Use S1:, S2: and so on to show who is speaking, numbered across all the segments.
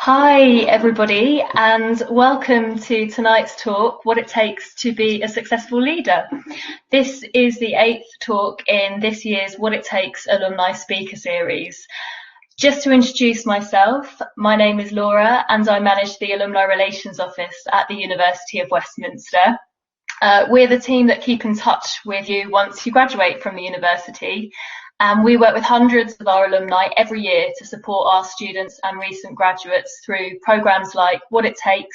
S1: Hi, everybody, and welcome to tonight's talk, What It Takes to Be a Successful Leader. This is the 8th talk in this year's What It Takes Alumni Speaker Series. Just to introduce myself, my name is Laura, and I manage the Alumni Relations Office at the University of Westminster. We're the team that keep in touch with you once you graduate from the university. And we work with hundreds of our alumni every year to support our students and recent graduates through programs like What It Takes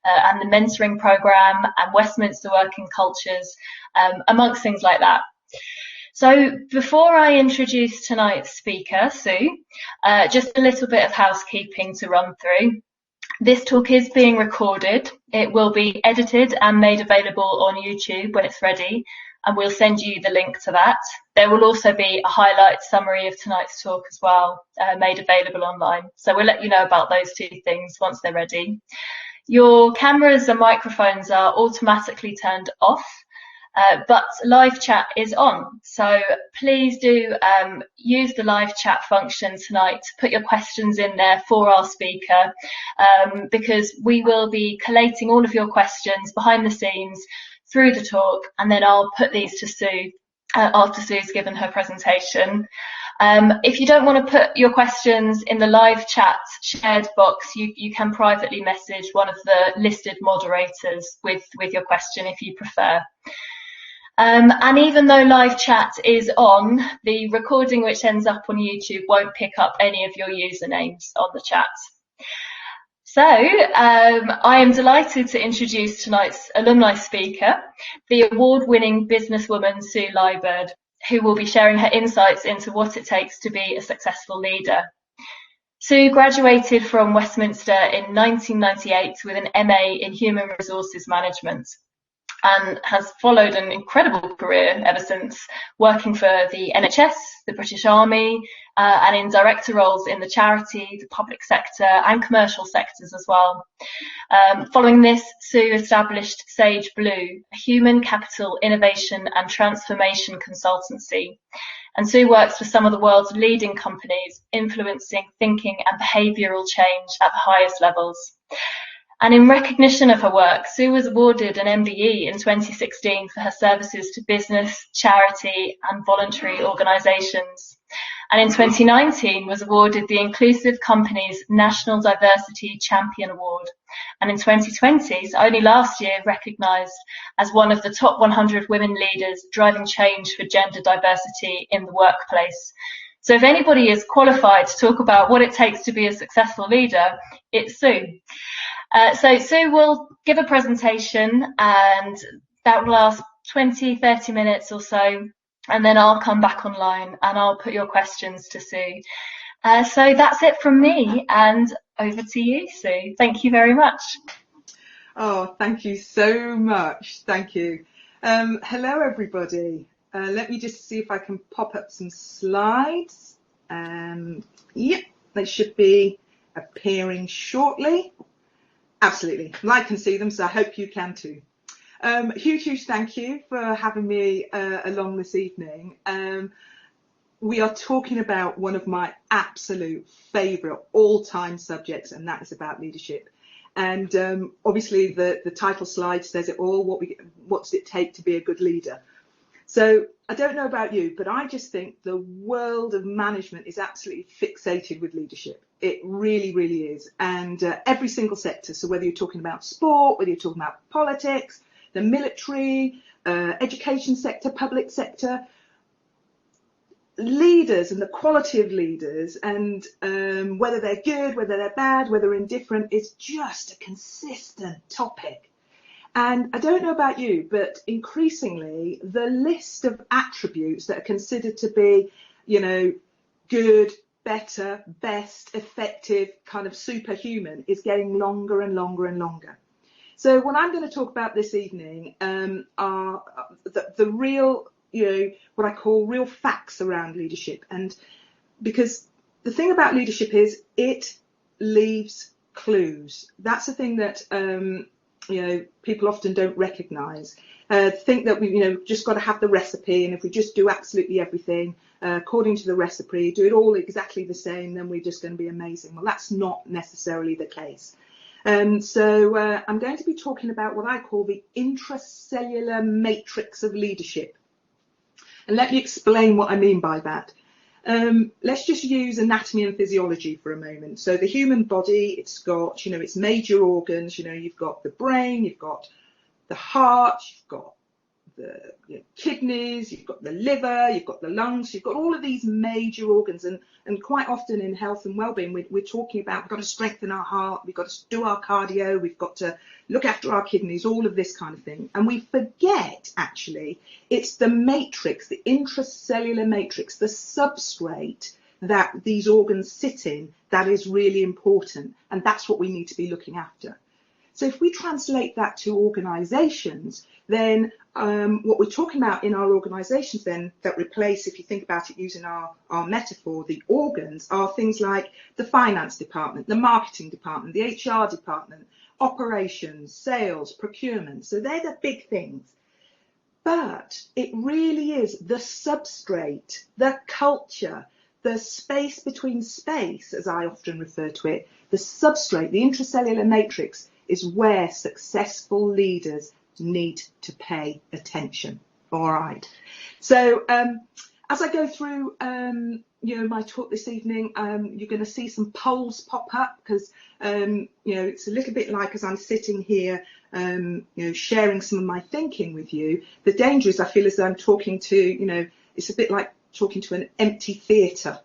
S1: and the mentoring program and Westminster Working Cultures, amongst things like that. So before I introduce tonight's speaker, Sue, just a little bit of housekeeping to run through. This talk is being recorded. It will be edited and made available on YouTube when it's ready, and we'll send you the link to that. There will also be a highlight summary of tonight's talk as well, made available online. So we'll let you know about those two things once they're ready. Your cameras and microphones are automatically turned off, but live chat is on. So please do use the live chat function tonight to put your questions in there for our speaker, because we will be collating all of your questions behind the scenes through the talk, and then I'll put these to Sue after Sue's given her presentation. If you don't want to put your questions in the live chat shared box, you can privately message one of the listed moderators with your question if you prefer. And even though live chat is on, the recording which ends up on YouTube won't pick up any of your usernames on the chat. So I am delighted to introduce tonight's alumni speaker, the award-winning businesswoman Sue Liburd, who will be sharing her insights into what it takes to be a successful leader. Sue graduated from Westminster in 1998 with an MA in Human Resources Management, and has followed an incredible career ever since, working for the NHS, the British Army, and in director roles in the charity, the public sector, and commercial sectors as well. Following this, Sue established Sage Blue, a human capital innovation and transformation consultancy. And Sue works for some of the world's leading companies, influencing thinking and behavioural change at the highest levels. And in recognition of her work, Sue was awarded an MBE in 2016 for her services to business, charity and voluntary organisations. And in 2019 was awarded the Inclusive Companies National Diversity Champion Award. And in 2020, so only last year, recognised as one of the top 100 women leaders driving change for gender diversity in the workplace. So if anybody is qualified to talk about what it takes to be a successful leader, it's Sue. So Sue will give a presentation, and that will last 20-30 minutes or so, and then I'll come back online and I'll put your questions to Sue. So that's it from me, and over to you, Sue. Thank you very much.
S2: Oh, thank you so much. Thank you. Hello, everybody. Let me just see if I can pop up some slides. Yep, they should be appearing shortly. Absolutely. I can see them, so I hope you can too. Huge thank you for having me along this evening. We are talking about one of my absolute favourite all-time subjects, and that is about leadership. And obviously the title slide says it all. What does it take to be a good leader? So I don't know about you, but I just think the world of management is absolutely fixated with leadership. It really is. And every single sector, so whether you're talking about sport, whether you're talking about politics, the military, education sector, public sector, leaders and the quality of leaders and whether they're good, whether they're bad, whether they're indifferent is just a consistent topic. And I don't know about you, but increasingly the list of attributes that are considered to be, good, better, best, effective, kind of superhuman is getting longer and longer. So what I'm going to talk about this evening are the real, what I call real facts around leadership. And because the thing about leadership is it leaves clues. That's the thing that people often don't recognise. Think that we, just got to have the recipe, and if we just do absolutely everything according to the recipe, do it all exactly the same, then we're just going to be amazing. Well, that's not necessarily the case. So I'm going to be talking about what I call the intracellular matrix of leadership. And let me explain what I mean by that. Let's just use anatomy and physiology for a moment. So the human body, it's got, its major organs. You've got the brain, you've got the heart, you've got the kidneys, you've got the liver, you've got the lungs, you've got all of these major organs. And quite often in health and well-being, we're talking about we've got to strengthen our heart, we've got to do our cardio, we've got to look after our kidneys, all of this kind of thing. And we forget, actually, it's the matrix, the intracellular matrix, the substrate that these organs sit in that is really important. And that's what we need to be looking after. So if we translate that to organisations, then what we're talking about in our organisations then that replace, if you think about it using our metaphor, the organs are things like the finance department, the marketing department, the HR department, operations, sales, procurement. So they're the big things. But it really is the substrate, the culture, the space between space, as I often refer to it, the substrate, the intracellular matrix, is where successful leaders need to pay attention. All right. So as I go through, my talk this evening, you're going to see some polls pop up because, it's a little bit like as I'm sitting here, sharing some of my thinking with you. The danger is I feel as though I'm talking to, it's a bit like talking to an empty theatre.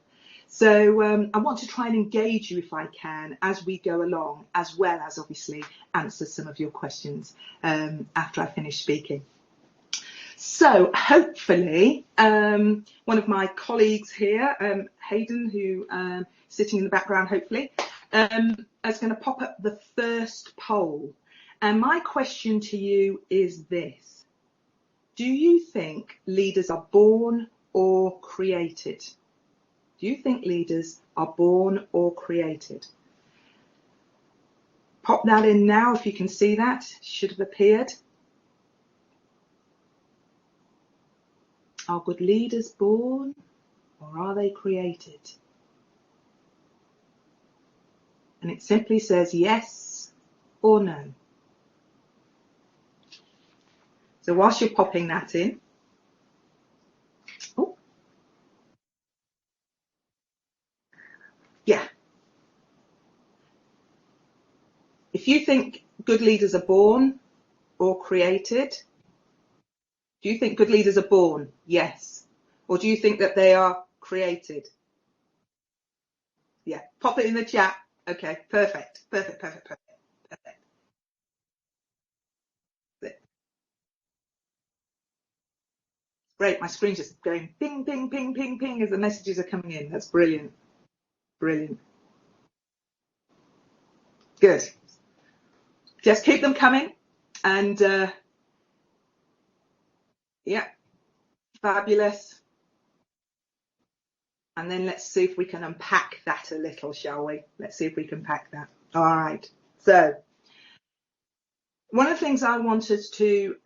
S2: So I want to try and engage you if I can as we go along, as well as obviously answer some of your questions after I finish speaking. So hopefully one of my colleagues here, Hayden, who is sitting in the background hopefully, is going to pop up the first poll. And my question to you is this: do you think leaders are born or created? Do you think leaders are born or created? Pop that in now if you can see that. It should have appeared. Are good leaders born or are they created? And it simply says yes or no. So whilst you're popping that in, yeah. If you think good leaders are born or created, do you think good leaders are born? Yes. Or do you think that they are created? Yeah. Pop it in the chat. Okay. Perfect. Great. My screen's just going ping, ping, ping, ping, ping as the messages are coming in. That's brilliant. Brilliant. Good. Just keep them coming. And yeah, fabulous. And then let's see if we can unpack that a little, shall we? Let's see if we can pack that. All right. So one of the things I wanted to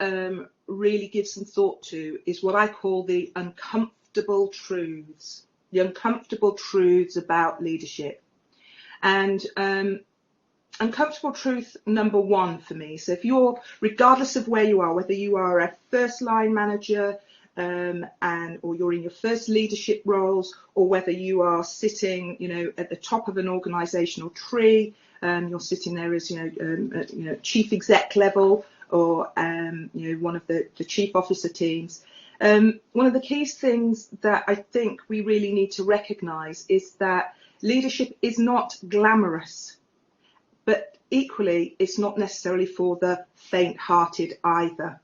S2: really give some thought to is what I call the uncomfortable truths. The uncomfortable truths about leadership. And uncomfortable truth number one for me. So if you're, regardless of where you are, whether you are a first line manager or you're in your first leadership roles, or whether you are sitting, at the top of an organizational tree, you're sitting there as, chief exec level, or, one of the chief officer teams. One of the key things that I think we really need to recognize is that leadership is not glamorous, but equally it's not necessarily for the faint-hearted either.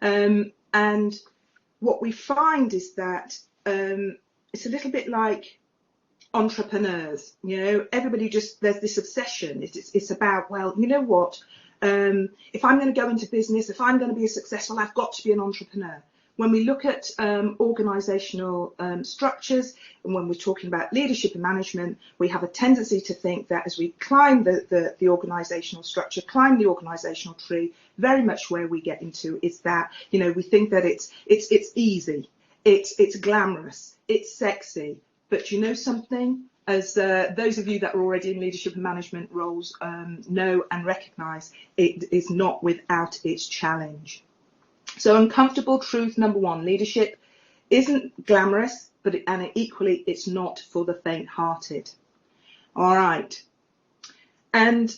S2: And what we find is that it's a little bit like entrepreneurs. Everybody there's this obsession. It's about, well, you know what? If I'm going to go into business, if I'm going to be successful, I've got to be an entrepreneur. when we look at organisational structures, and when we're talking about leadership and management, we have a tendency to think that as we climb the organisational structure, climb the organisational tree, very much where we get into is that, you know, we think that it's easy, it's glamorous, it's sexy. But you know something? As those of you that are already in leadership and management roles know and recognise, it is not without its challenge. So uncomfortable truth number one, leadership isn't glamorous, but equally it's not for the faint-hearted. All right. And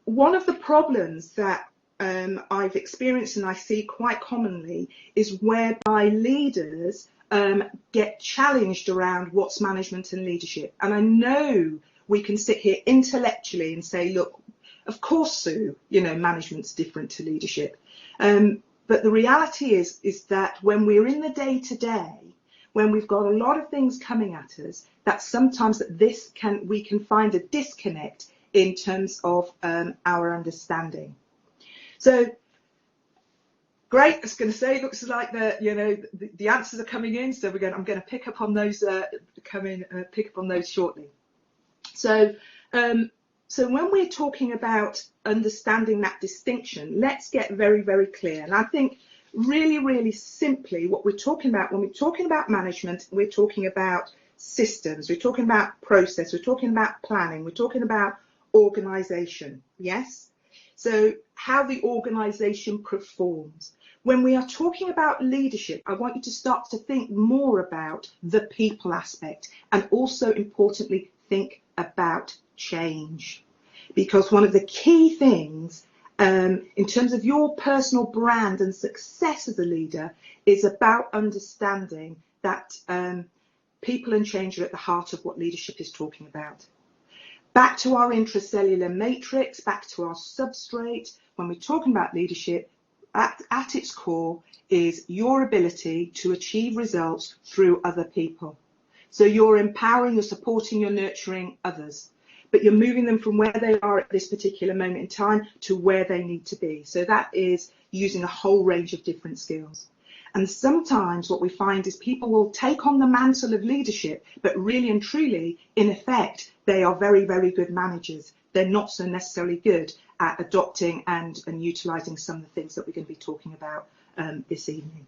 S2: one of the problems that I've experienced and I see quite commonly is whereby leaders get challenged around what's management and leadership. And I know we can sit here intellectually and say, look, of course, Sue, you know, management's different to leadership. But the reality is that when we're in the day-to-day, when we've got a lot of things coming at us, that sometimes we can find a disconnect in terms of our understanding. So, great. I was going to say, it looks like the answers are coming in. So I'm going to pick up on those shortly. So when we're talking about understanding that distinction, let's get very, very clear. And I think really, really simply what we're talking about when we're talking about management, we're talking about systems, we're talking about process, we're talking about planning, we're talking about organisation. Yes? So how the organisation performs. When we are talking about leadership, I want you to start to think more about the people aspect and also importantly think about change. Because one of the key things in terms of your personal brand and success as a leader is about understanding that people and change are at the heart of what leadership is talking about. Back to our intracellular matrix, back to our substrate, when we're talking about leadership, at its core is your ability to achieve results through other people. So you're empowering, you're supporting, you're nurturing others, but you're moving them from where they are at this particular moment in time to where they need to be. So that is using a whole range of different skills. And sometimes what we find is people will take on the mantle of leadership, but really and truly, in effect, they are very, very good managers. They're not so necessarily good at adopting and utilising some of the things that we're going to be talking about this evening.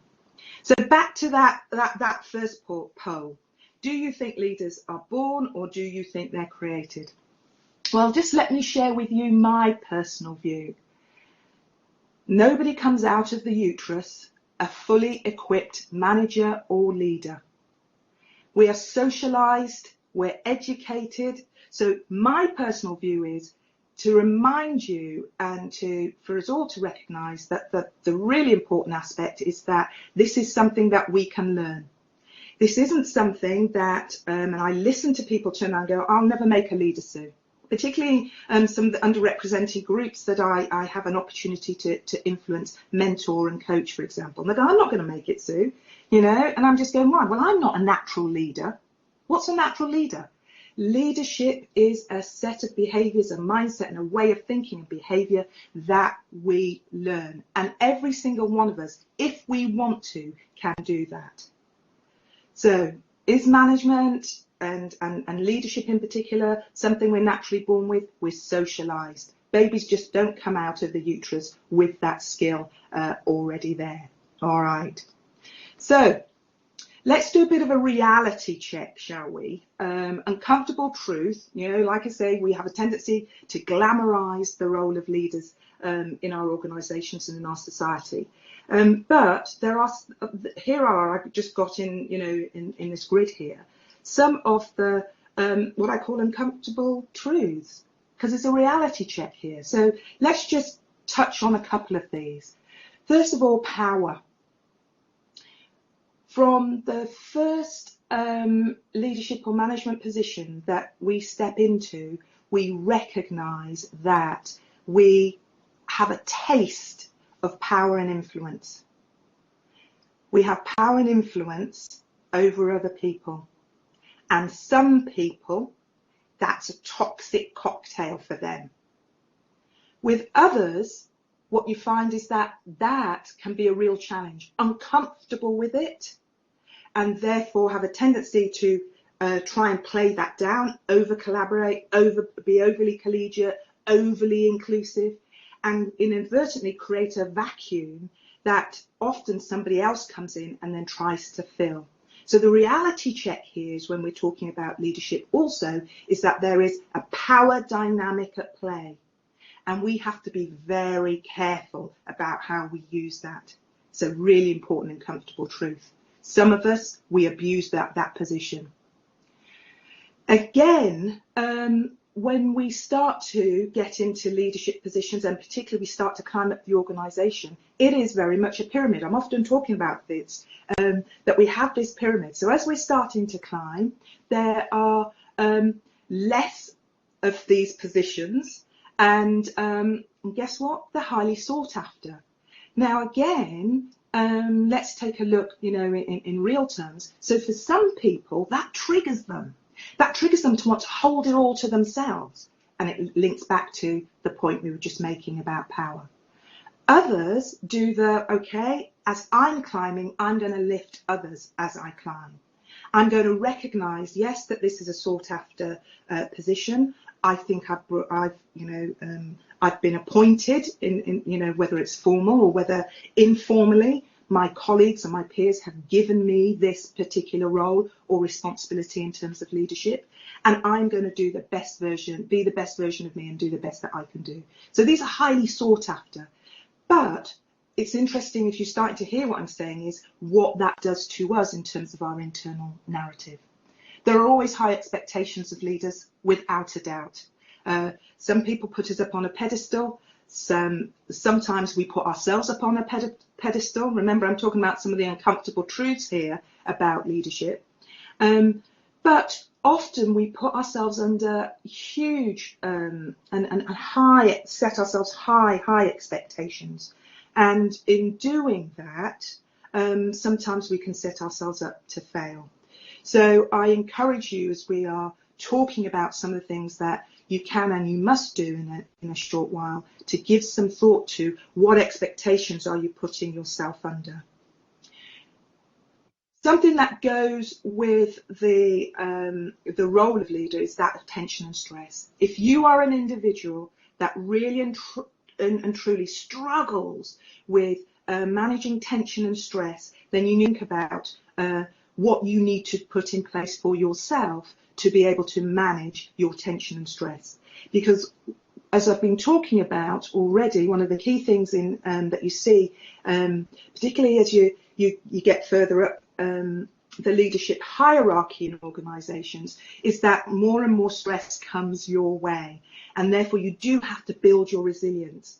S2: So back to that first poll. Do you think leaders are born or do you think they're created? Well, just let me share with you my personal view. Nobody comes out of the uterus a fully equipped manager or leader. We are socialised, we're educated. So my personal view is to remind you and for us all to recognise that the really important aspect is that this is something that we can learn. This isn't something that, and I listen to people turn around and go, I'll never make a leader, Sue. Particularly some of the underrepresented groups that I have an opportunity to influence, mentor and coach, for example. And they go, I'm not going to make it, Sue, you know, and I'm just going, right, well, I'm not a natural leader. What's a natural leader? Leadership is a set of behaviours, a mindset and a way of thinking and behaviour that we learn. And every single one of us, if we want to, can do that. So is management and leadership in particular something we're naturally born with? We're socialised. Babies just don't come out of the uterus with that skill already there. All right. So let's do a bit of a reality check, shall we? Uncomfortable truth. You know, like I say, we have a tendency to glamorise the role of leaders in our organisations and in our society. But I've just got in this grid here, some of the what I call uncomfortable truths, because it's a reality check here. So let's just touch on a couple of these. First of all, power. From the first leadership or management position that we step into, we recognise that we have a taste of power and influence. We have power and influence over other people. And some people, that's a toxic cocktail for them. With others, what you find is that that can be a real challenge, uncomfortable with it, and therefore have a tendency to try and play that down, over collaborate, be overly collegiate, overly inclusive, and inadvertently create a vacuum that often somebody else comes in and then tries to fill. So the reality check here is, when we're talking about leadership also, is that there is a power dynamic at play. And we have to be very careful about how we use that. It's a really important and comfortable truth. Some of us, we abuse that position. Again, when we start to get into leadership positions, and particularly we start to climb up the organisation, it is very much a pyramid. I'm often talking about this, that we have this pyramid. So as we're starting to climb, there are less of these positions, and guess what? They're highly sought after. Now again, let's take a look, in real terms. So for some people, that triggers them. That triggers them to want to hold it all to themselves. And it links back to the point we were just making about power. Others do okay, as I'm climbing, I'm going to lift others as I climb. I'm going to recognise, yes, that this is a sought after position. I think I've been appointed in whether it's formal or whether informally, my colleagues and my peers have given me this particular role or responsibility in terms of leadership, and I'm going to be the best version of me and do the best that I can do. So these are highly sought after. But it's interesting, if you start to hear what I'm saying, is what that does to us in terms of our internal narrative. There are always high expectations of leaders, without a doubt. Some people put us up on a pedestal. Sometimes we put ourselves up on a pedestal. Remember, I'm talking about some of the uncomfortable truths here about leadership. But often we put ourselves under huge and set ourselves high expectations. And in doing that, sometimes we can set ourselves up to fail. So I encourage you, as we are talking about some of the things that you can and you must do in a short while, to give some thought to what expectations are you putting yourself under. Something that goes with the role of leader is that of tension and stress. If you are an individual that really and truly struggles with managing tension and stress, then you think about what you need to put in place for yourself to be able to manage your tension and stress. Because as I've been talking about already, one of the key things that you see, particularly as you get further up the leadership hierarchy in organisations, is that more and more stress comes your way, and therefore you do have to build your resilience.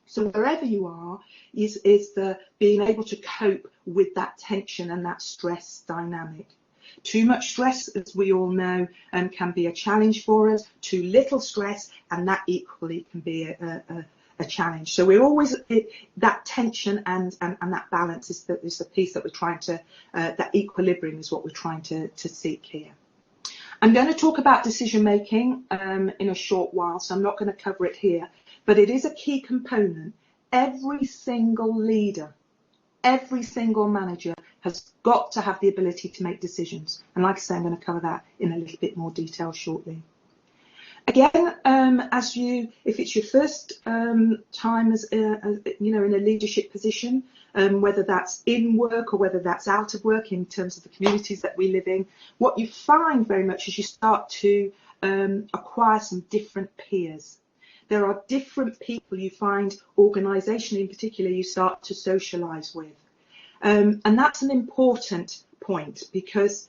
S2: So wherever you are is the being able to cope with that tension and that stress dynamic. Too much stress, as we all know, can be a challenge for us. Too little stress, and that equally can be a challenge. So we're always, that tension and that balance is the piece that we're trying to, that equilibrium is what we're trying to seek here. I'm going to talk about decision making in a short while, so I'm not going to cover it here, but it is a key component. Every single leader, every single manager has got to have the ability to make decisions. And like I say, I'm going to cover that in a little bit more detail shortly. Again, if it's your first time as in a leadership position, whether that's in work or whether that's out of work, in terms of the communities that we live in, what you find very much is you start to acquire some different peers. There are different people you find, organisationally in particular, you start to socialise with. And that's an important point, because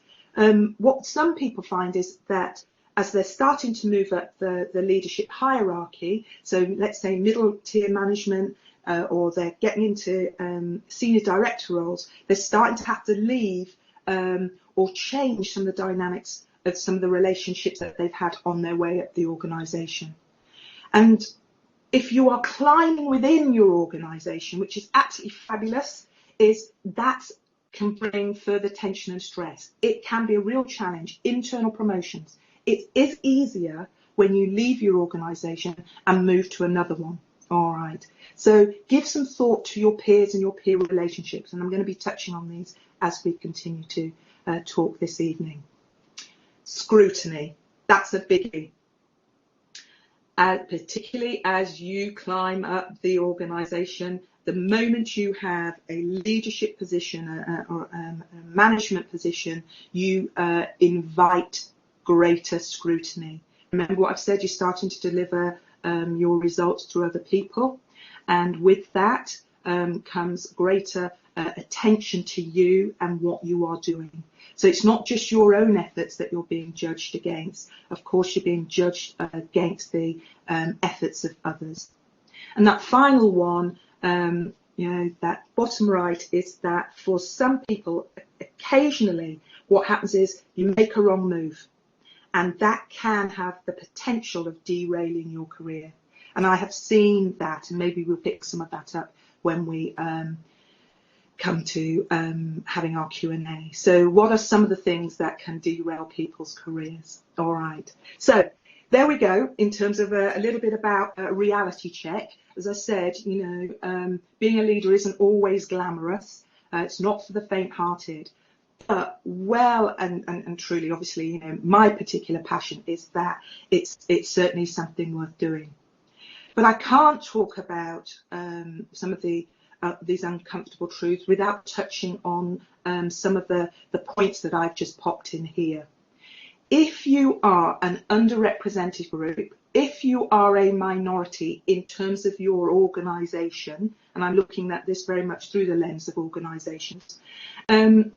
S2: what some people find is that as they're starting to move up the leadership hierarchy, so let's say middle tier management, or they're getting into senior director roles, they're starting to have to leave or change some of the dynamics of some of the relationships that they've had on their way up the organisation. And if you are climbing within your organisation, which is absolutely fabulous, is that can bring further tension and stress. It can be a real challenge. Internal promotions. It is easier when you leave your organisation and move to another one. All right. So give some thought to your peers and your peer relationships. And I'm going to be touching on these as we continue to talk this evening. Scrutiny. That's a biggie. Particularly as you climb up the organisation, the moment you have a leadership position or a management position, you invite greater scrutiny. Remember what I've said, you're starting to deliver your results through other people, and with that comes greater attention to you and what you are doing. So it's not just your own efforts that you're being judged against. Of course, you're being judged against the efforts of others. And that final one, that bottom right, is that for some people, occasionally what happens is you make a wrong move, and that can have the potential of derailing your career. And I have seen that, and maybe we'll pick some of that up when we come to having our Q&A. So what are some of the things that can derail people's careers? All right. So there we go, in terms of a little bit about a reality check. As I said, being a leader isn't always glamorous. It's not for the faint-hearted. But and truly, obviously, my particular passion is that it's certainly something worth doing. But I can't talk about some of these uncomfortable truths without touching on some of the points that I've just popped in here. If you are an underrepresented group, if you are a minority in terms of your organisation, and I'm looking at this very much through the lens of organisations, then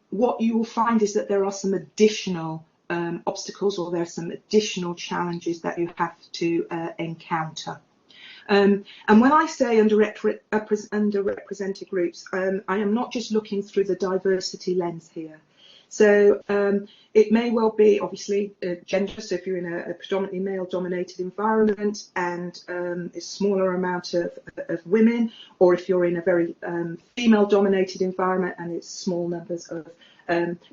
S2: what you will find is that there are some additional obstacles, or there are some additional challenges that you have to encounter. And when I say underrepresented groups, I am not just looking through the diversity lens here. So it may well be, obviously, gender. So if you're in a predominantly male-dominated environment and a smaller amount of women, or if you're in a very female-dominated environment and it's small numbers of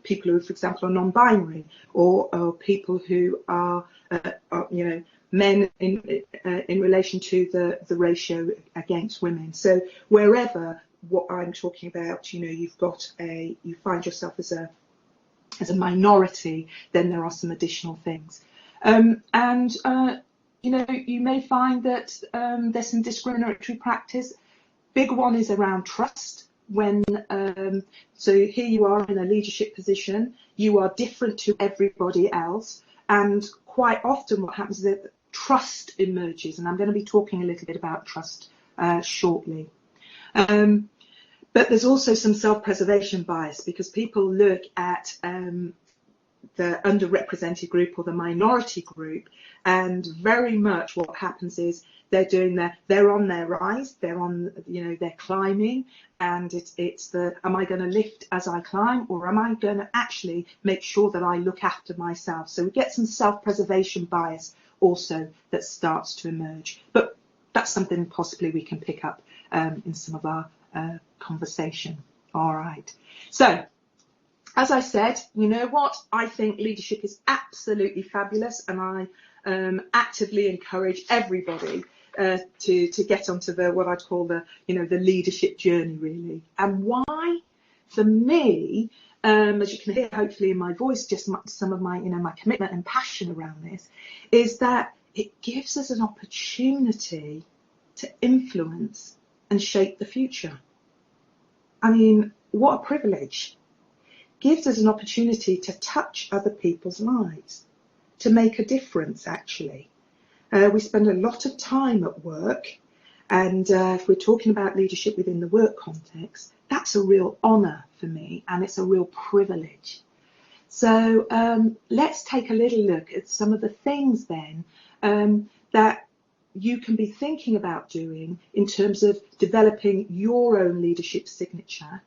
S2: people who, for example, are non-binary, or people who are men in relation to the ratio against women. So wherever what I'm talking about, you find yourself as a minority, then there are some additional things. You may find that there's some discriminatory practice. Big one is around trust. So here you are in a leadership position, you are different to everybody else, and quite often what happens is that trust emerges, and I'm going to be talking a little bit about trust shortly. But there's also some self-preservation bias, because people look at the underrepresented group or the minority group, and very much what happens is they're on their rise, they're climbing, and it's am I going to lift as I climb, or am I going to actually make sure that I look after myself? So we get some self-preservation bias also that starts to emerge, but that's something possibly we can pick up in some of our conversation. All right. So, as I said, you know what? I think leadership is absolutely fabulous, and I actively encourage everybody to get onto what I'd call the leadership journey, really. And why? For me, as you can hear, hopefully in my voice, just some of my my commitment and passion around this is that it gives us an opportunity to influence and shape the future. I mean, what a privilege. Gives us an opportunity to touch other people's lives, to make a difference, actually. We spend a lot of time at work, and if we're talking about leadership within the work context, that's a real honour for me, and it's a real privilege. So let's take a little look at some of the things then that you can be thinking about doing in terms of developing your own leadership signature,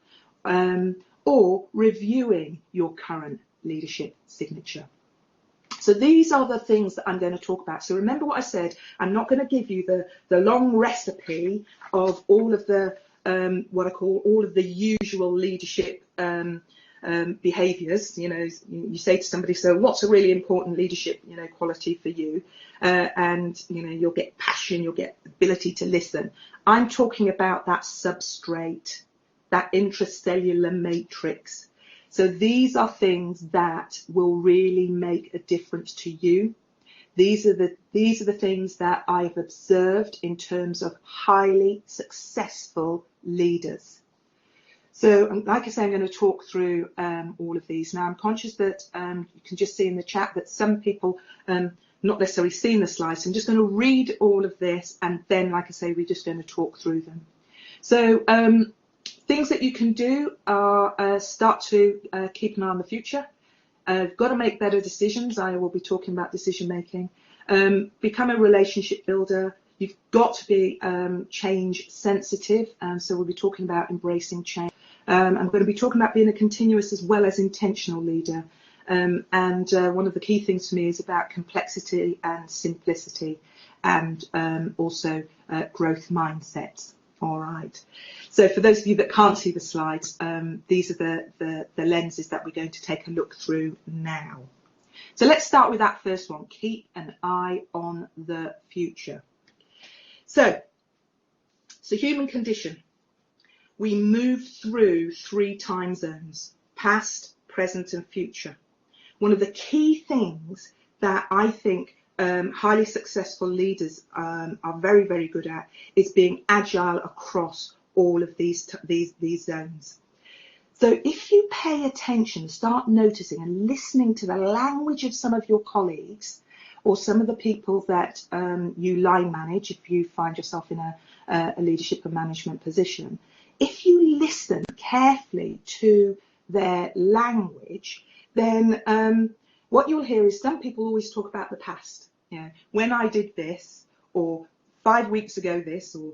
S2: or reviewing your current leadership signature. So these are the things that I'm going to talk about. So remember what I said, I'm not going to give you the long recipe of all of the what I call all of the usual leadership behaviours. You say to somebody, so what's a really important leadership, quality for you? And, you'll get passion, you'll get ability to listen. I'm talking about that substrate, that intracellular matrix. So these are things that will really make a difference to you. These are the things that I've observed in terms of highly successful leaders. So, like I say, I'm going to talk through all of these. Now, I'm conscious that you can just see in the chat that some people not necessarily seen the slides. So I'm just going to read all of this, and then, like I say, we're just going to talk through them. So, things that you can do are start to keep an eye on the future. Got to make better decisions. I will be talking about decision making. Become a relationship builder. You've got to be change sensitive. So we'll be talking about embracing change. I'm going to be talking about being a continuous as well as intentional leader. And one of the key things for me is about complexity and simplicity, and also growth mindsets. All right. So for those of you that can't see the slides, these are the lenses that we're going to take a look through now. So let's start with that first one. Keep an eye on the future. So human condition. We move through 3 time zones: past, present, and future. One of the key things that I think highly successful leaders are very, very good at is being agile across all of these zones. So if you pay attention, start noticing and listening to the language of some of your colleagues or some of the people that you line manage, if you find yourself in a leadership and management position, if you listen carefully to their language, then what you'll hear is some people always talk about the past. When I did this, or 5 weeks ago this, or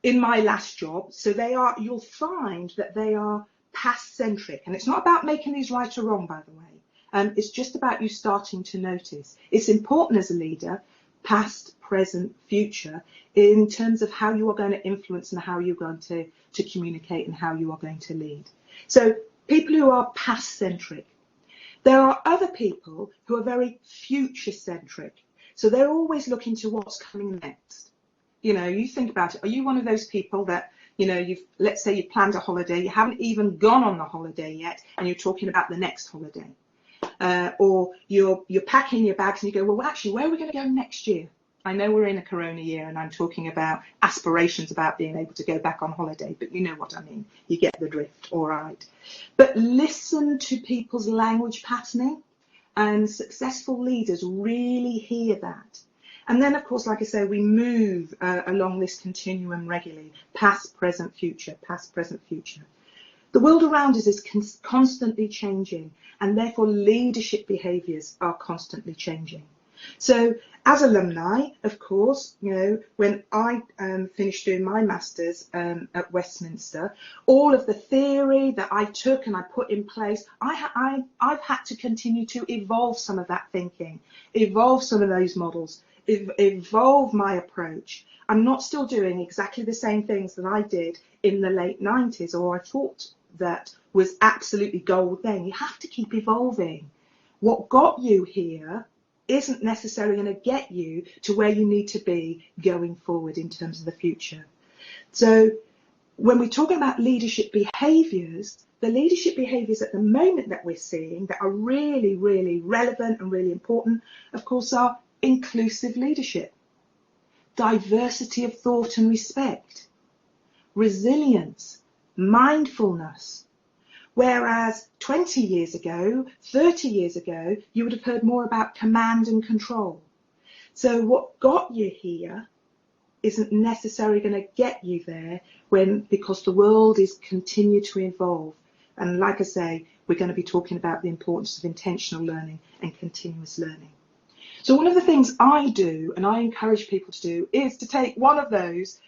S2: in my last job. So you'll find that they are past centric, and it's not about making these right or wrong, by the way. It's just about you starting to notice. It's important as a leader, past, present, future, in terms of how you are going to influence and how you're going to communicate and how you are going to lead. So people who are past centric. There are other people who are very future centric. So they're always looking to what's coming next. You think about it. Are you one of those people that, let's say you've planned a holiday, you haven't even gone on the holiday yet, and you're talking about the next holiday? Or you're packing your bags and you go, well, actually, where are we going to go next year? I know we're in a corona year and I'm talking about aspirations about being able to go back on holiday, but you know what I mean. You get the drift, all right. But listen to people's language patterning, and successful leaders really hear that. And then, of course, like I say, we move along this continuum regularly, past, present, future, past, present, future. The world around us is constantly changing, and therefore leadership behaviours are constantly changing. So as alumni, of course, when I finished doing my master's at Westminster, all of the theory that I took and I put in place, I've had to continue to evolve some of that thinking, evolve some of those models, evolve my approach. I'm not still doing exactly the same things that I did in the late 90s, or I thought that was absolutely gold then. You have to keep evolving. What got you here isn't necessarily going to get you to where you need to be going forward in terms of the future. So when we're talking about leadership behaviours, the leadership behaviours at the moment that we're seeing that are really, really relevant and really important, of course, are inclusive leadership, diversity of thought and respect, resilience, mindfulness. Whereas 20 years ago, 30 years ago, you would have heard more about command and control. So what got you here isn't necessarily going to get you there because the world is continue to evolve. And like I say, we're going to be talking about the importance of intentional learning and continuous learning. So one of the things I do, and I encourage people to do, is to take one of those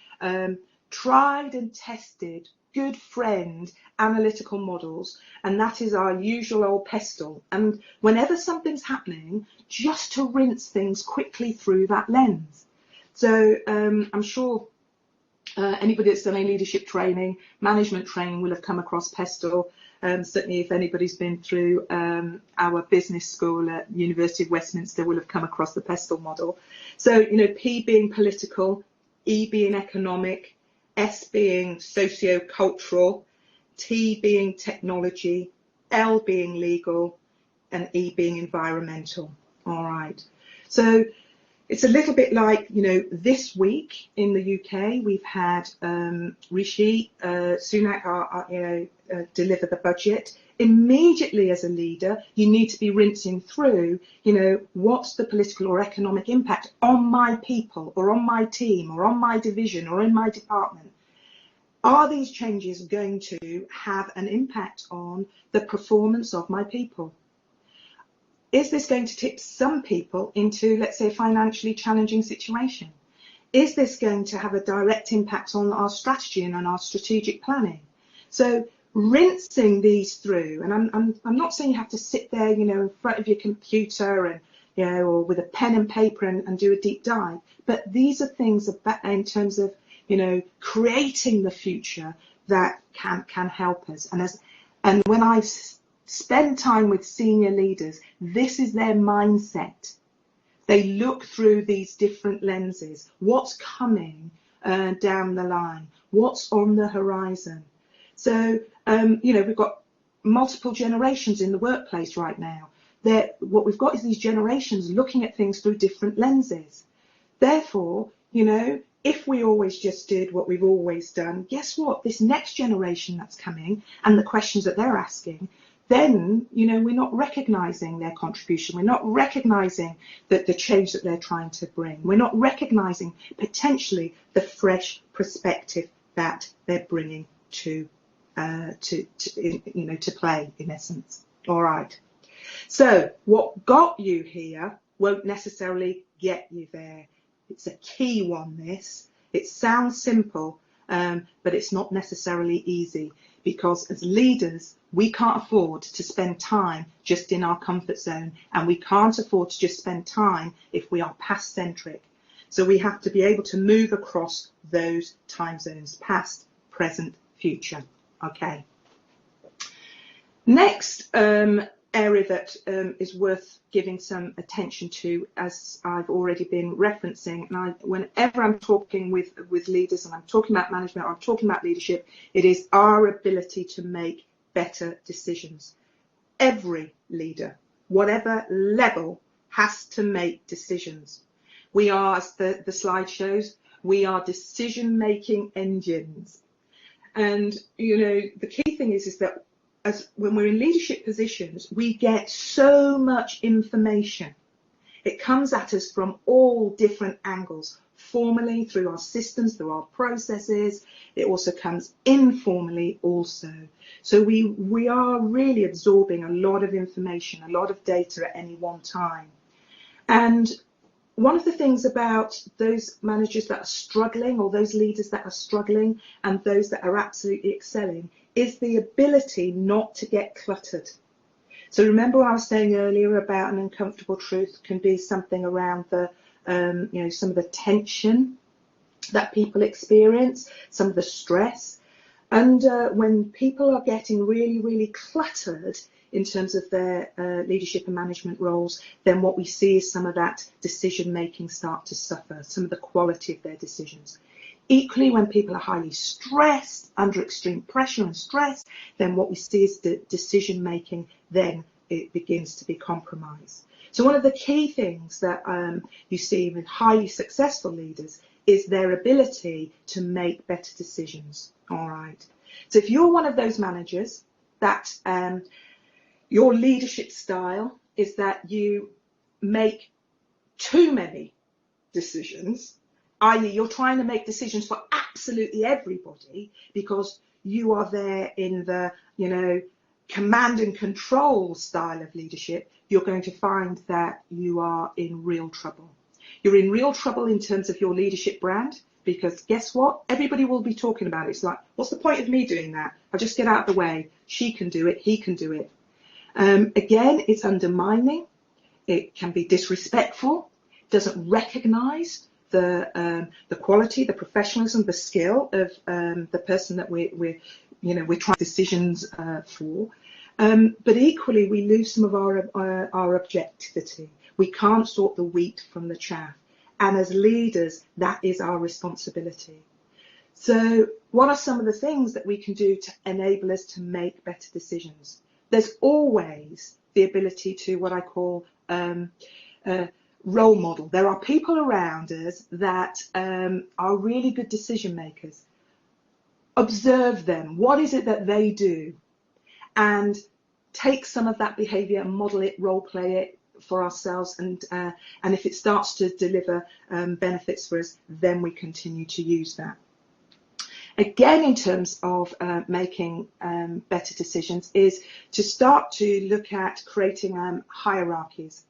S2: tried and tested, good friend analytical models, and that is our usual old pestle. And whenever something's happening, just to rinse things quickly through that lens. So I'm sure Anybody that's done any leadership training, management training will have come across PESTLE. Certainly if anybody's been through our business school at University of Westminster will have come across the PESTLE model. So, you know, P being political, E being economic, S being socio-cultural, T being technology, L being legal, and E being environmental. All right. So it's a little bit like, you know, this week in the UK, we've had Rishi Sunak, deliver the budget. Immediately as a leader, you need to be rinsing through, you know, what's the political or economic impact on my people or on my team or on my division or in my department? Are these changes going to have an impact on the performance of my people? Is this going to tip some people into, let's say, a financially challenging situation? Is this going to have a direct impact on our strategy and on our strategic planning? So rinsing these through, and I'm not saying you have to sit there, you know, in front of your computer and, you know, or with a pen and paper and do a deep dive, but these are things about, in terms of, you know, creating the future that can help us. And when I spend time with senior leaders, this is their mindset. They look through these different lenses. What's coming down the line? What's on the horizon? So, you know, we've got multiple generations in the workplace right now. What we've got is these generations looking at things through different lenses. Therefore, you know, if we always just did what we've always done, guess what? This next generation that's coming and the questions that they're asking, then, you know, we're not recognising their contribution. We're not recognising the change that they're trying to bring. We're not recognising potentially the fresh perspective that they're bringing to play, in essence. All right. So what got you here won't necessarily get you there. It's a key one, this. It sounds simple, but it's not necessarily easy, because as leaders, we can't afford to spend time just in our comfort zone, and we can't afford to just spend time if we are past-centric. So we have to be able to move across those time zones, past, present, future. Okay. Next area that is worth giving some attention to, as I've already been referencing, and whenever I'm talking with leaders and I'm talking about management or I'm talking about leadership, it is our ability to make better decisions. Every leader, whatever level, has to make decisions. We are, as the slide shows, we are decision-making engines. And, you know, the key thing is that when we're in leadership positions, we get so much information. It comes at us from all different angles, formally through our systems, through our processes. It also comes informally also. So we are really absorbing a lot of information, a lot of data at any one time. And one of the things about those managers that are struggling, or those leaders that are struggling, and those that are absolutely excelling, is the ability not to get cluttered. So remember what I was saying earlier about an uncomfortable truth can be something around the, you know, some of the tension that people experience, some of the stress. And when people are getting really, really cluttered in terms of their leadership and management roles, then what we see is some of that decision making start to suffer, some of the quality of their decisions. Equally, when people are highly stressed, under extreme pressure and stress, then what we see is the decision making, then it begins to be compromised. So one of the key things that you see with highly successful leaders is their ability to make better decisions. All right. So if you're one of those managers that your leadership style is that you make too many decisions, i.e. you're trying to make decisions for absolutely everybody because you are there in the, you know, command and control style of leadership, you're going to find that you are in real trouble. You're in real trouble in terms of your leadership brand, because guess what? Everybody will be talking about it. It's like, what's the point of me doing that? I'll just get out of the way. She can do it. He can do it. Again, it's undermining. It can be disrespectful. Doesn't recognise the quality, the professionalism, the skill of the person that we're trying decisions for. But equally, we lose some of our objectivity. We can't sort the wheat from the chaff. And as leaders, that is our responsibility. So what are some of the things that we can do to enable us to make better decisions? There's always the ability to what I call role model. There are people around us that are really good decision makers. Observe them. What is it that they do? And take some of that behaviour and model it, role play it for ourselves. And if it starts to deliver benefits for us, then we continue to use that. Again, in terms of making better decisions, is to start to look at creating hierarchies.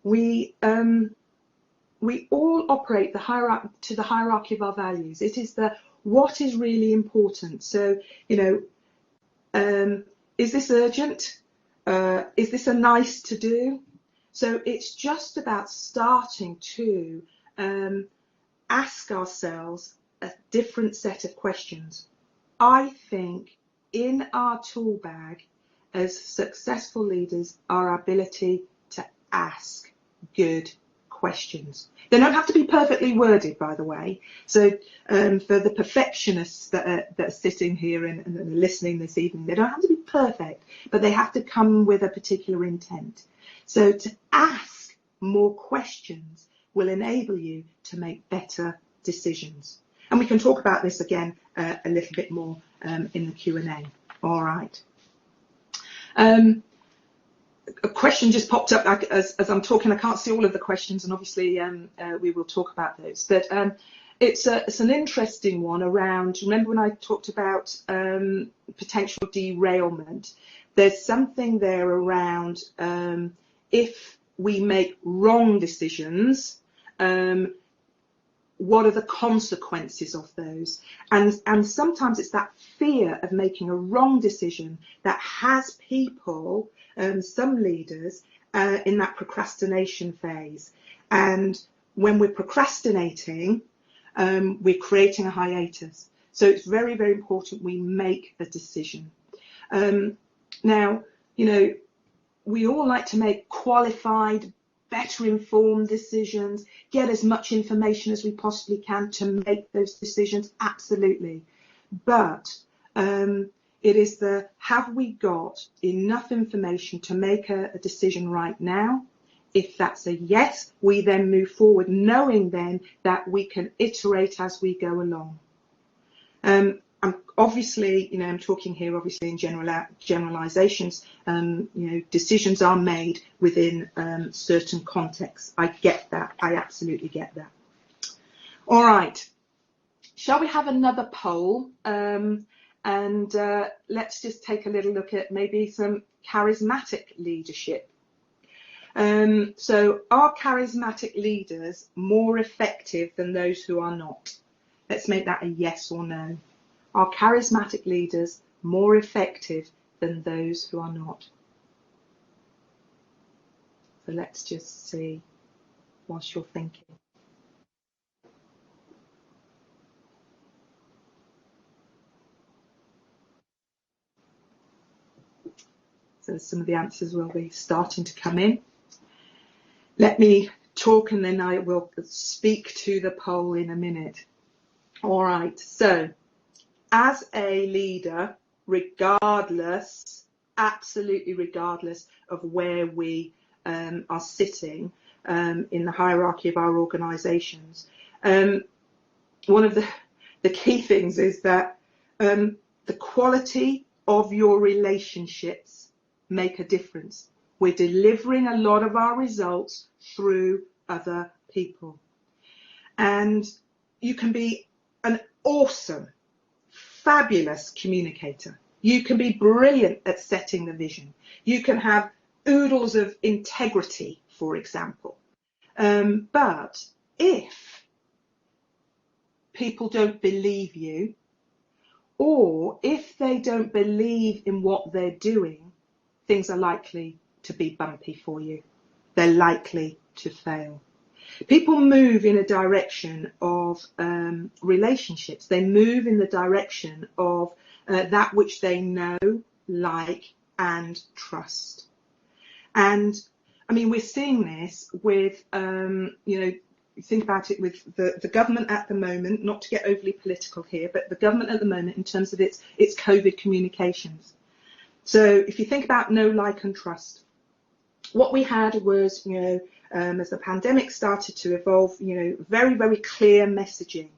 S2: We all operate the hierarchy of our values. It is what is really important. So, is this urgent? Is this a nice to do? So it's just about starting to ask ourselves a different set of questions. I think in our tool bag as successful leaders, our ability to ask good questions. They don't have to be perfectly worded, by the way. So for the perfectionists that are sitting here and listening this evening, they don't have to be perfect, but they have to come with a particular intent. So to ask more questions will enable you to make better decisions. And we can talk about this again a little bit more in the Q&A. All right. A question just popped up as I'm talking. I can't see all of the questions, and obviously we will talk about those. But it's an interesting one around, remember when I talked about potential derailment? There's something there around if we make wrong decisions, what are the consequences of those? And sometimes it's that fear of making a wrong decision that has people, some leaders, in that procrastination phase. And when we're procrastinating, we're creating a hiatus. So it's very, very important we make a decision. Now, we all like to make qualified, better informed decisions, get as much information as we possibly can to make those decisions, absolutely. But it is have we got enough information to make a decision right now? If that's a yes, we then move forward, knowing then that we can iterate as we go along. I'm obviously, I'm talking here obviously in generalizations. Decisions are made within certain contexts. I get that. I absolutely get that. All right. Shall we have another poll? And let's just take a little look at maybe some charismatic leadership. So are charismatic leaders more effective than those who are not? Let's make that a yes or no. Are charismatic leaders more effective than those who are not? So let's just see whilst you're thinking. So some of the answers will be starting to come in. Let me talk and then I will speak to the poll in a minute. All right, so as a leader, regardless, absolutely regardless of where we are sitting in the hierarchy of our organisations, one of the key things is that the quality of your relationships make a difference. We're delivering a lot of our results through other people. And you can be an awesome, fabulous communicator. You can be brilliant at setting the vision. You can have oodles of integrity, for example. But if people don't believe you, or if they don't believe in what they're doing, things are likely to be bumpy for you. They're likely to fail. People move in a direction of relationships. They move in the direction of that which they know, like, and trust. And I mean, we're seeing this with, think about it with the government at the moment, not to get overly political here, but the government at the moment in terms of its COVID communications. So if you think about know, like, and trust, what we had was, as the pandemic started to evolve, very, very clear messaging.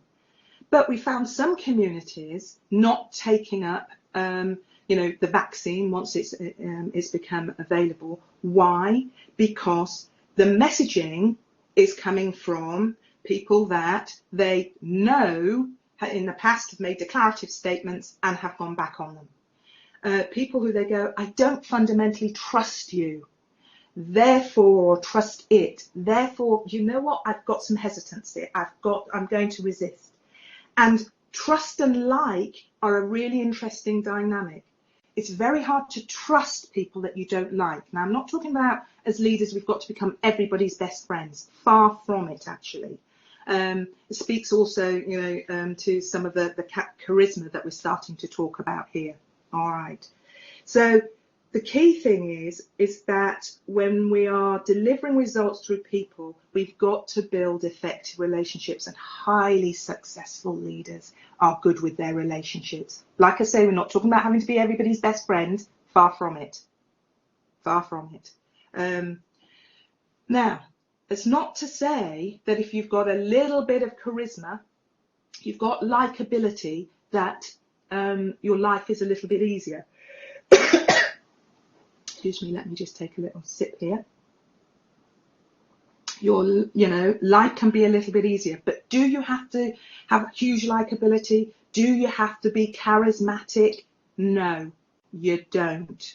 S2: But we found some communities not taking up, the vaccine once it's become available. Why? Because the messaging is coming from people that they know in the past have made declarative statements and have gone back on them. People who they go, I don't fundamentally trust you, therefore trust it. Therefore, you know what? I've got some hesitancy. I'm going to resist. And trust and like are a really interesting dynamic. It's very hard to trust people that you don't like. Now, I'm not talking about as leaders we've got to become everybody's best friends. Far from it, actually. It speaks also, to some of the charisma that we're starting to talk about here. All right. So the key thing is that when we are delivering results through people, we've got to build effective relationships, and highly successful leaders are good with their relationships. Like I say, we're not talking about having to be everybody's best friend. Far from it. Far from it. Now, it's not to say that if you've got a little bit of charisma, you've got likability, that your life is a little bit easier. Excuse me, let me just take a little sip here. Your, life can be a little bit easier, but do you have to have huge likability? Do you have to be charismatic? No, you don't.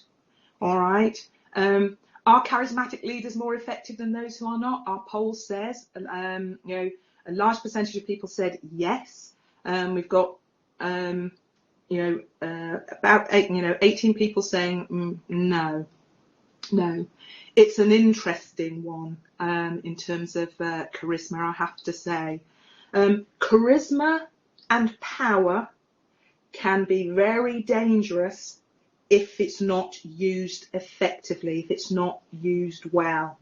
S2: All right. Are charismatic leaders more effective than those who are not? Our poll says, a large percentage of people said yes. We've got, about 18 people saying no. No, it's an interesting one in terms of charisma, I have to say. Charisma and power can be very dangerous if it's not used effectively, if it's not used well.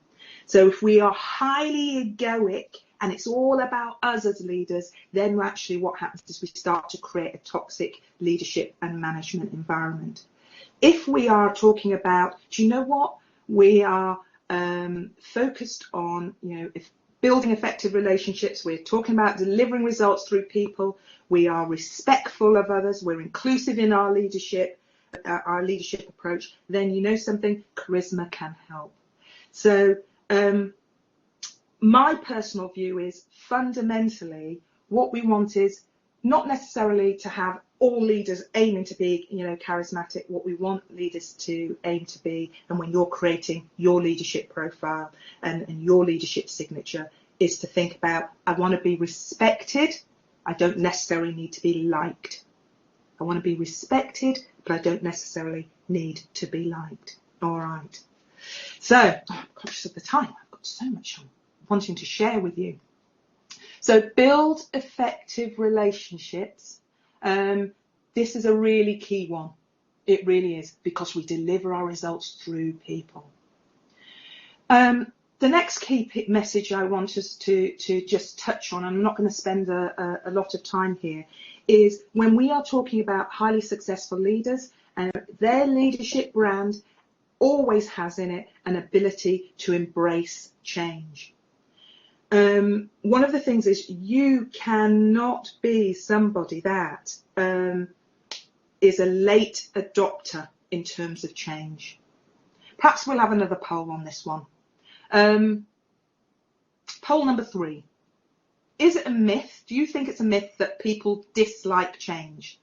S2: So if we are highly egoic and it's all about us as leaders, then actually what happens is we start to create a toxic leadership and management environment. If we are talking about, do you know what? We are focused on, building effective relationships. We're talking about delivering results through people. We are respectful of others. We're inclusive in our leadership approach. Then you know something, charisma can help. So my personal view is fundamentally what we want is not necessarily to have all leaders aiming to be, charismatic. What we want leaders to aim to be, and when you're creating your leadership profile and your leadership signature, is to think about, I want to be respected. I don't necessarily need to be liked. I want to be respected, but I don't necessarily need to be liked. All right. So, I'm conscious of the time. I've got so much I'm wanting to share with you. So build effective relationships. This is a really key one. It really is, because we deliver our results through people. The next key message I want us to just touch on, I'm not going to spend a lot of time here, is when we are talking about highly successful leaders, their leadership brand always has in it an ability to embrace change. One of the things is you cannot be somebody that is a late adopter in terms of change. Perhaps we'll have another poll on this one. Poll number 3. Is it a myth? Do you think it's a myth that people dislike change?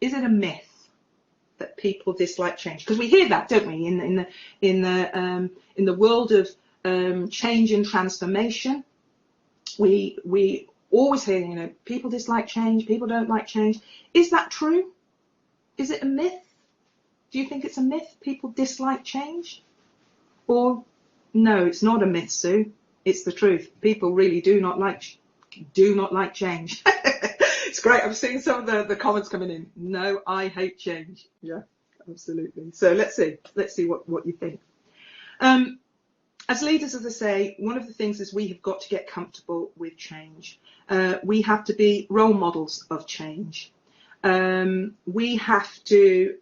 S2: Is it a myth that people dislike change? Because we hear that, don't we, in the world of change and transformation. We always hear, people dislike change, people don't like change. Is that true? Is it a myth? Do you think it's a myth, people dislike change? Or no, it's not a myth, Sue. It's the truth. People really do not like change. It's great. I'm seeing some of the comments coming in. No, I hate change. Yeah, absolutely. So let's see what you think. As leaders, as I say, one of the things is we have got to get comfortable with change. We have to be role models of change. We have to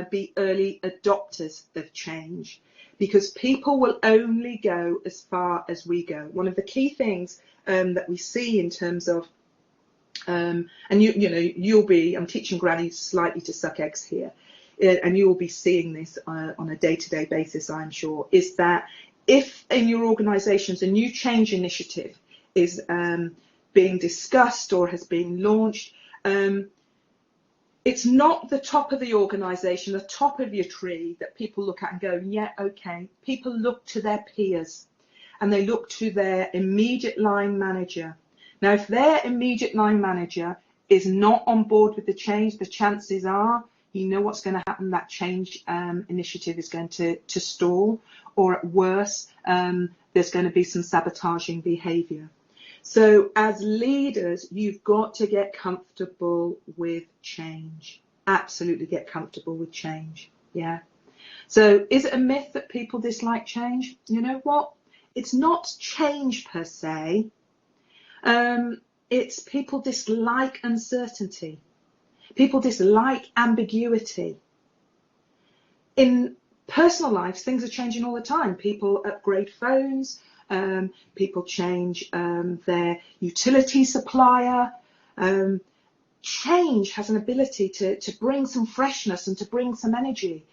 S2: be early adopters of change, because people will only go as far as we go. One of the key things that we see in terms of, and I'm teaching grannies slightly to suck eggs here, and you will be seeing this on a day-to-day basis, I'm sure, is that if in your organisations a new change initiative is being discussed or has been launched, it's not the top of the organisation, the top of your tree that people look at and go, yeah, okay. People look to their peers and they look to their immediate line manager. Now, if their immediate line manager is not on board with the change, the chances are, you know what's going to happen, that change initiative is going to stall, or at worse, there's going to be some sabotaging behaviour. So as leaders, you've got to get comfortable with change. Absolutely get comfortable with change. Yeah. So is it a myth that people dislike change? You know what? It's not change per se. It's people dislike uncertainty. People dislike ambiguity. In personal lives, things are changing all the time. People upgrade phones. People change their utility supplier. Change has an ability to bring some freshness and to bring some energy.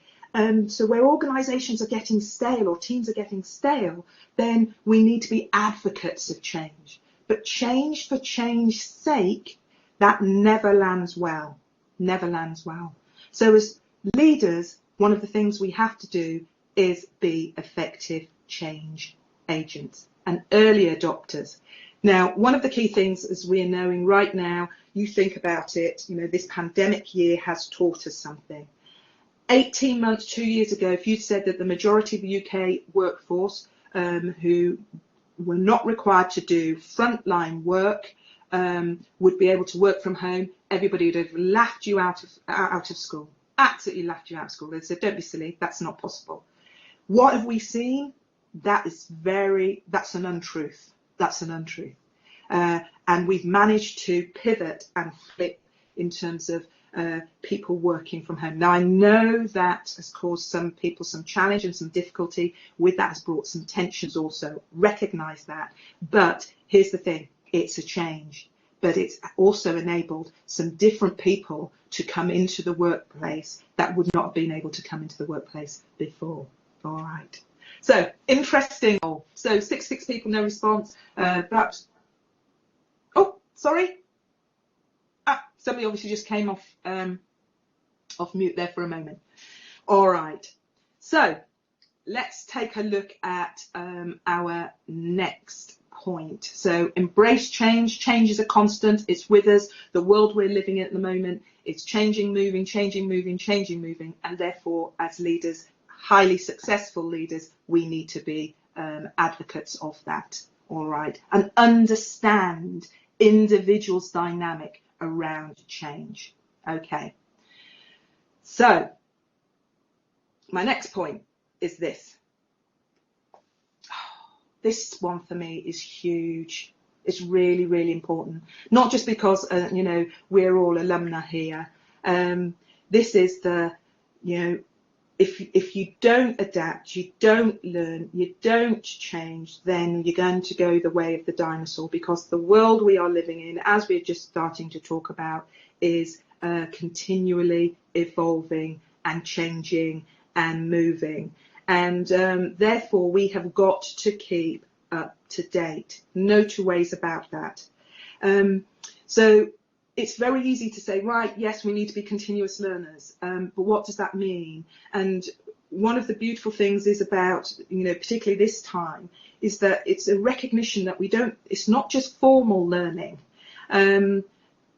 S2: So where organisations are getting stale or teams are getting stale, then we need to be advocates of change. But change for change's sake, that never lands well. Never lands well. So as leaders, one of the things we have to do is be effective change agents and early adopters. Now, one of the key things, as we are knowing right now, you think about it, this pandemic year has taught us something. 18 months, 2 years ago, if you'd said that the majority of the UK workforce who were not required to do frontline work would be able to work from home, everybody would have laughed you out of school. Absolutely laughed you out of school. They said, don't be silly, that's not possible. What have we seen? That's an untruth. That's an untruth. And we've managed to pivot and flip in terms of people working from home. Now, I know that has caused some people some challenge and some difficulty. With that has brought some tensions also. Recognise that. But here's the thing. It's a change. But it's also enabled some different people to come into the workplace that would not have been able to come into the workplace before. All right. So, interesting. So, 66 people, no response. Perhaps. Oh, sorry. Somebody obviously just came off mute there for a moment. All right. So, let's take a look at our next point. So, embrace change. Change is a constant. It's with us. The world we're living in at the moment, it's changing, moving, changing, moving, changing, moving. And therefore, as leaders, highly successful leaders, we need to be advocates of that. All right. And understand individuals' dynamic around change. Okay. So, my next point is this. This one for me is huge. It's really, really important. Not just because, we're all alumna here. This is the, if you don't adapt, you don't learn, you don't change, then you're going to go the way of the dinosaur, because the world we are living in, as we're just starting to talk about, is continually evolving and changing and moving. And therefore, we have got to keep up to date. No two ways about that. So it's very easy to say, right, yes, we need to be continuous learners. But what does that mean? And one of the beautiful things is about, particularly this time, is that it's a recognition that it's not just formal learning.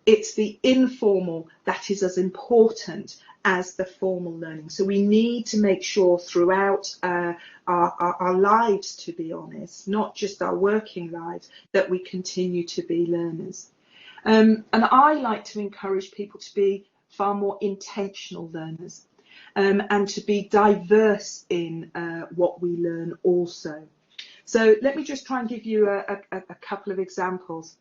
S2: it's the informal that is as important as the formal learning. So we need to make sure throughout our lives, to be honest, not just our working lives, that we continue to be learners. And I like to encourage people to be far more intentional learners, and to be diverse in what we learn also. So let me just try and give you a couple of examples,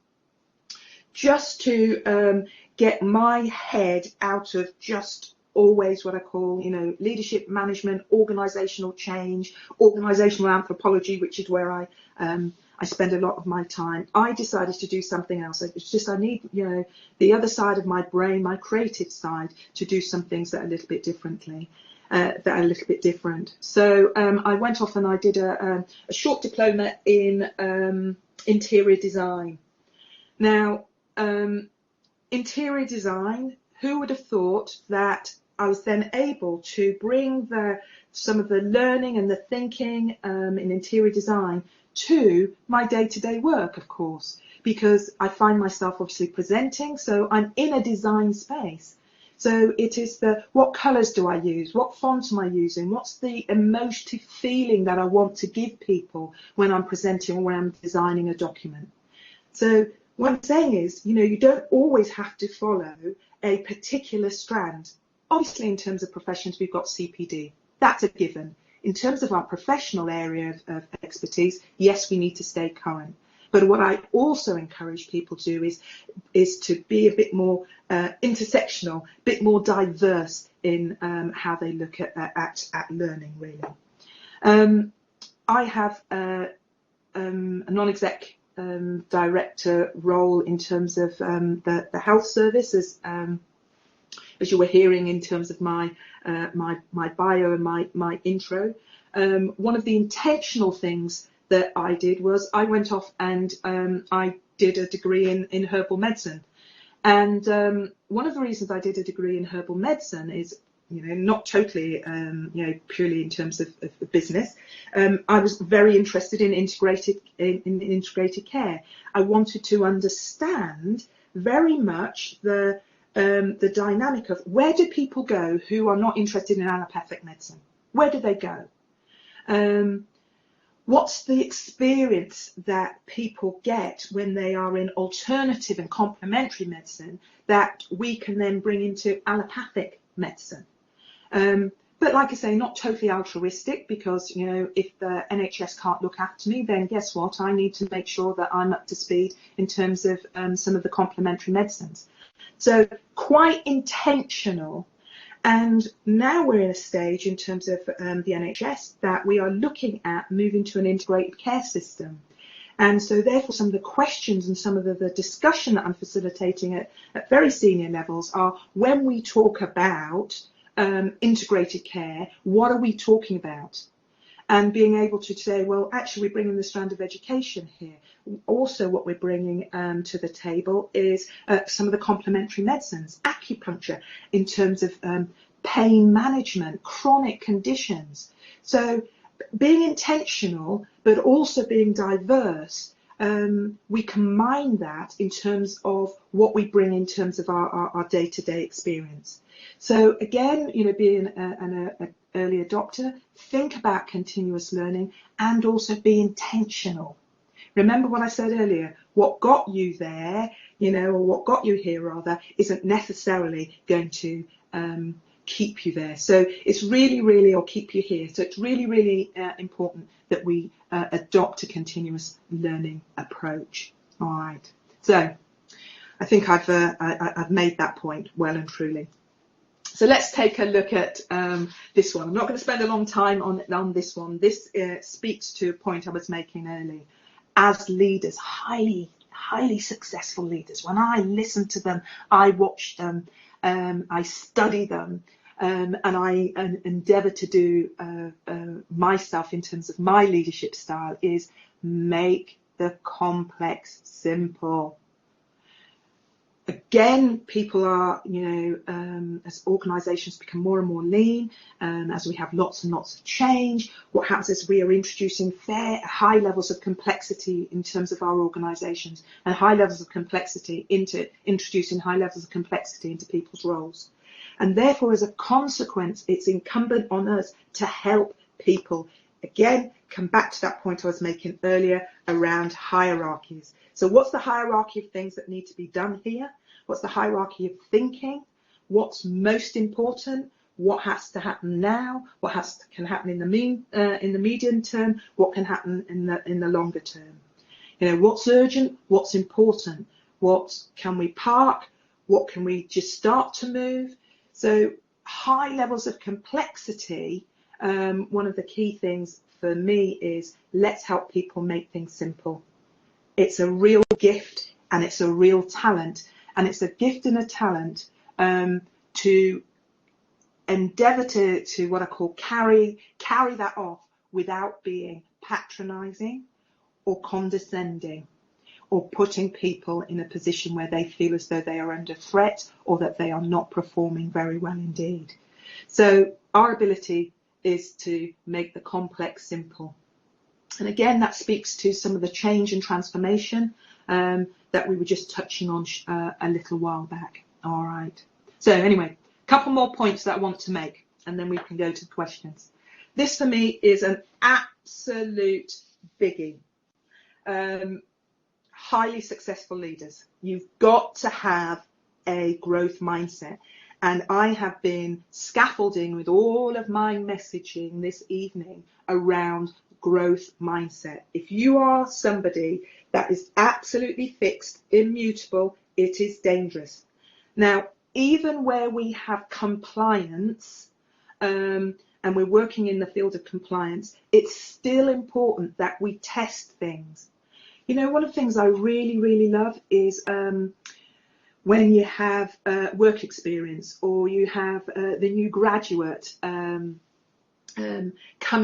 S2: just to get my head out of just always what I call, leadership management, organizational change, organizational anthropology, which is where I spend a lot of my time. I decided to do something else. It's just I need, the other side of my brain, my creative side, to do some things that are a little bit differently. So I went off and I did a short diploma in interior design. Now, interior design, who would have thought that I was then able to bring some of the learning and the thinking in interior design to my day-to-day work, of course, because I find myself obviously presenting, so I'm in a design space. So it is what colours do I use? What font am I using? What's the emotive feeling that I want to give people when I'm presenting or when I'm designing a document? So what I'm saying is, you don't always have to follow a particular strand. Obviously, in terms of professions, we've got CPD. That's a given. In terms of our professional area of expertise, yes, we need to stay current. But what I also encourage people to do is to be a bit more intersectional, a bit more diverse in how they look at learning, really. I have a non-exec director role in terms of the health service, as you were hearing in terms of my bio and my intro. One of the intentional things that I did was I went off and I did a degree in herbal medicine. And one of the reasons I did a degree in herbal medicine is, not totally, purely in terms of business. I was very interested in integrated care. I wanted to understand very much the dynamic of where do people go who are not interested in allopathic medicine? Where do they go? What's the experience that people get when they are in alternative and complementary medicine that we can then bring into allopathic medicine? But like I say, not totally altruistic, because, if the NHS can't look after me, then guess what? I need to make sure that I'm up to speed in terms of some of the complementary medicines. So quite intentional. And now we're in a stage in terms of the NHS that we are looking at moving to an integrated care system. And so therefore some of the questions and some of the discussion that I'm facilitating at very senior levels are, when we talk about integrated care, what are we talking about? And being able to say, well, actually we're bringing the strand of education here. Also what we're bringing to the table is some of the complementary medicines, acupuncture, in terms of pain management, chronic conditions. So being intentional, but also being diverse, we combine that in terms of what we bring in terms of our day-to-day experience. So again, being an early adopter, think about continuous learning and also be intentional. Remember what I said earlier, what got you there, or what got you here rather, isn't necessarily going to keep you there. So it's really, or keep you here. So it's really important that we adopt a continuous learning approach. All right. So I think I've made that point well and truly. So let's take a look at this one. I'm not going to spend a long time on this one. This speaks to a point I was making earlier. As leaders, highly successful leaders, when I listen to them, I watch them, I study them, and I endeavour to do myself in terms of my leadership style, is make the complex simple. Again, people are, as organisations become more and more lean, as we have lots and lots of change, what happens is we are introducing high levels of complexity in terms of our organisations, and introducing high levels of complexity into people's roles. And therefore, as a consequence, it's incumbent on us to help people. Again, come back to that point I was making earlier around hierarchies. So what's the hierarchy of things that need to be done here? What's the hierarchy of thinking? What's most important? What has to happen now? What can happen in the medium term? What can happen in the longer term? What's urgent? What's important? What can we park? What can we just start to move? So high levels of complexity. One of the key things for me is let's help people make things simple. It's a real gift and it's a real talent, and it's a gift and a talent to endeavour to what I call carry that off without being patronising or condescending or putting people in a position where they feel as though they are under threat or that they are not performing very well indeed. So our ability is to make the complex simple. And again, that speaks to some of the change and transformation that we were just touching on a little while back. All right. So anyway, a couple more points that I want to make, and then we can go to the questions. This for me is an absolute biggie. Highly successful leaders. You've got to have a growth mindset. And I have been scaffolding with all of my messaging this evening around growth mindset. If you are somebody that is absolutely fixed, immutable, it is dangerous. Now, even where we have compliance, and we're working in the field of compliance, it's still important that we test things. One of the things I really, really love is when you have work experience, or you have the new graduate come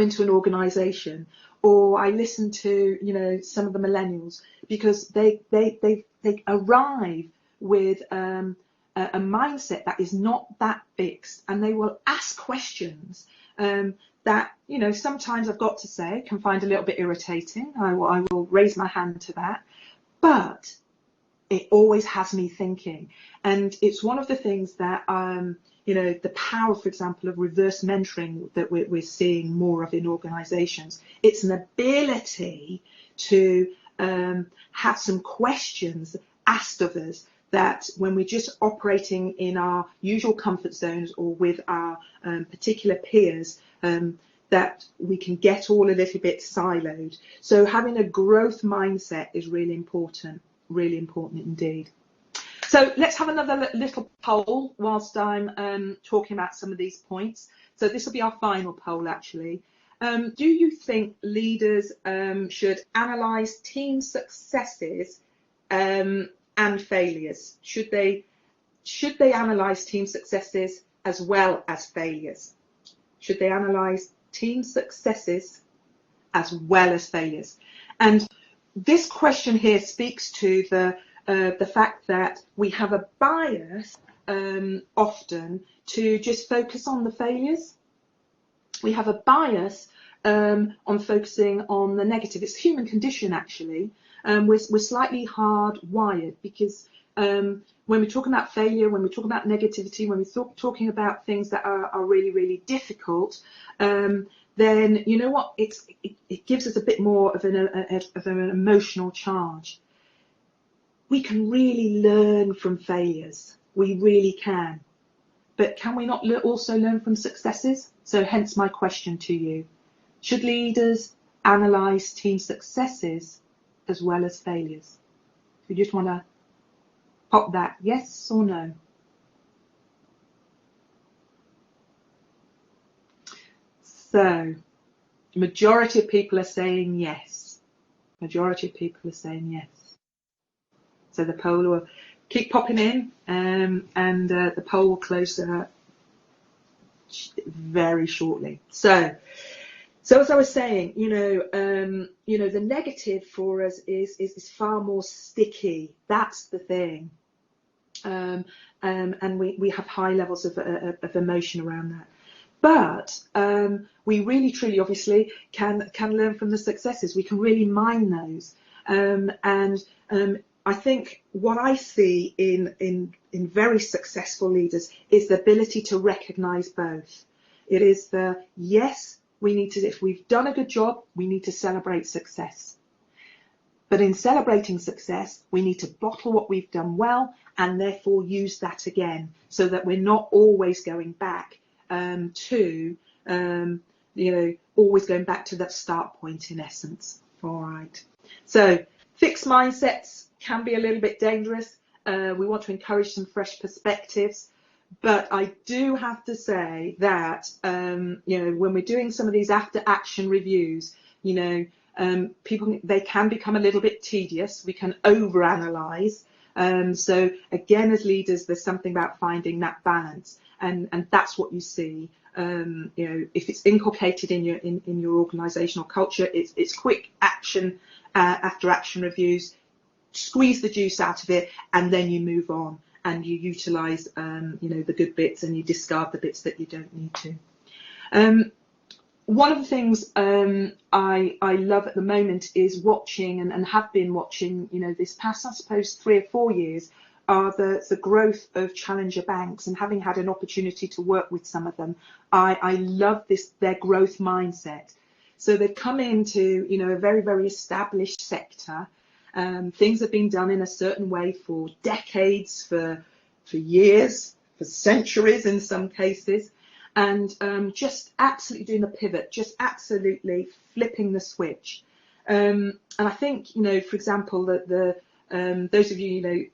S2: into an organisation, or I listen to some of the millennials, because they arrive with a mindset that is not that fixed, and they will ask questions that sometimes I've got to say can find a little bit irritating. I will raise my hand to that, but it always has me thinking. And it's one of the things that, the power, for example, of reverse mentoring that we're seeing more of in organisations. It's an ability to have some questions asked of us that when we're just operating in our usual comfort zones or with our particular peers, that we can get all a little bit siloed. So having a growth mindset is really important indeed. So let's have another little poll whilst I'm talking about some of these points. So this will be our final poll, actually. Do you think leaders should analyse team successes and failures? Should they analyse team successes as well as failures? Should they analyse team successes as well as failures? And this question here speaks to the fact that we have a bias often to just focus on the failures. We have a bias on focusing on the negative. It's a human condition, actually. We're slightly hardwired, because when we're talking about failure, when we're talking about negativity, when we're talking about things that are really, really difficult, then you know what? It gives us a bit more of an emotional charge. We can really learn from failures. We really can. But can we not also learn from successes? So hence my question to you. Should leaders analyse team successes as well as failures? If you just want to pop that, yes or no? So, the majority of people are saying yes. Majority of people are saying yes. So the poll will keep popping in, and the poll will close very shortly. So as I was saying, the negative for us is far more sticky. That's the thing. and we have high levels of emotion around that. But we really, truly, obviously, can learn from the successes. We can really mine those. I think what I see in very successful leaders is the ability to recognise both. It is the, yes, we need to, if we've done a good job, we need to celebrate success. But in celebrating success, we need to bottle what we've done well and therefore use that again, so that we're not always going back always going back to that start point, in essence. All right. So fixed mindsets can be a little bit dangerous. We want to encourage some fresh perspectives. But I do have to say that, when we're doing some of these after action reviews, people, they can become a little bit tedious. We can overanalyze. So again, as leaders, there's something about finding that balance, and that's what you see. If it's inculcated in your organizational culture, it's quick action, after action reviews, squeeze the juice out of it, and then you move on and you utilize, the good bits, and you discard the bits that you don't need to. One of the things I love at the moment is watching, and have been watching, this past, I suppose, 3 or 4 years, are the growth of challenger banks. And having had an opportunity to work with some of them, I love their growth mindset. So they've come into, a very, very established sector. Things have been done in a certain way for decades, for years, for centuries in some cases. And just absolutely doing the pivot, just absolutely flipping the switch. And I think, for example, that those of you,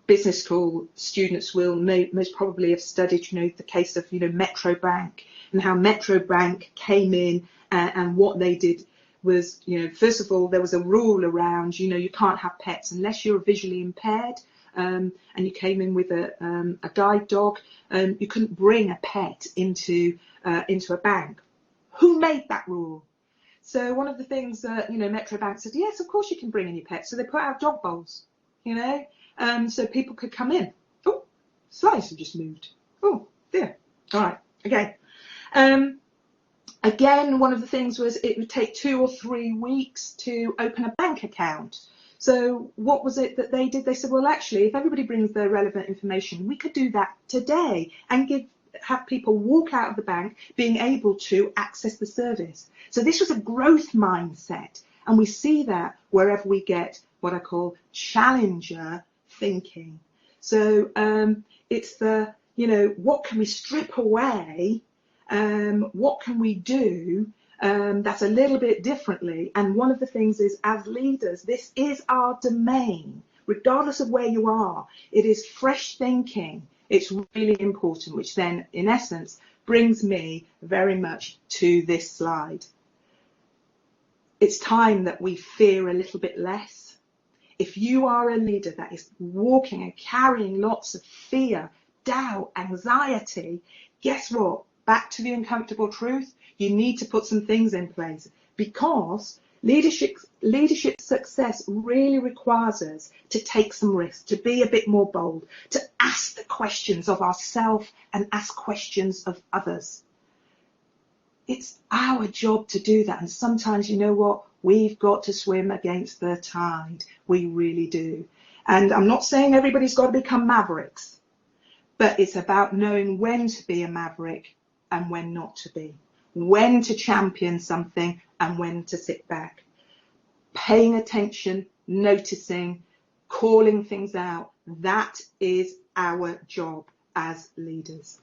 S2: business school students will most probably have studied, the case of, Metro Bank, and how Metro Bank came in, and what they did was, first of all, there was a rule around, you can't have pets unless you're visually impaired. And you came in with a guide dog, you couldn't bring a pet into a bank. Who made that rule? So one of the things that, Metro Bank said, yes, of course you can bring in your pet. So they put out dog bowls, so people could come in. Oh, slides have just moved. Oh, dear. All right, okay. Again, one of the things was it would take 2 or 3 weeks to open a bank account. So what was it that they did? They said, well, actually, if everybody brings their relevant information, we could do that today and have people walk out of the bank being able to access the service. So this was a growth mindset. And we see that wherever we get what I call challenger thinking. So it's the, what can we strip away? What can we do that's a little bit differently? And one of the things is, as leaders, this is our domain, regardless of where you are. It is fresh thinking. It's really important, which then, in essence, brings me very much to this slide. It's time that we fear a little bit less. If you are a leader that is walking and carrying lots of fear, doubt, anxiety, guess what? Back to the uncomfortable truth, you need to put some things in place, because leadership success really requires us to take some risks, to be a bit more bold, to ask the questions of ourselves and ask questions of others. It's our job to do that. And sometimes, we've got to swim against the tide. We really do. And I'm not saying everybody's got to become mavericks, but it's about knowing when to be a maverick and when not to be, when to champion something and when to sit back. Paying attention, noticing, calling things out, that is our job as leaders.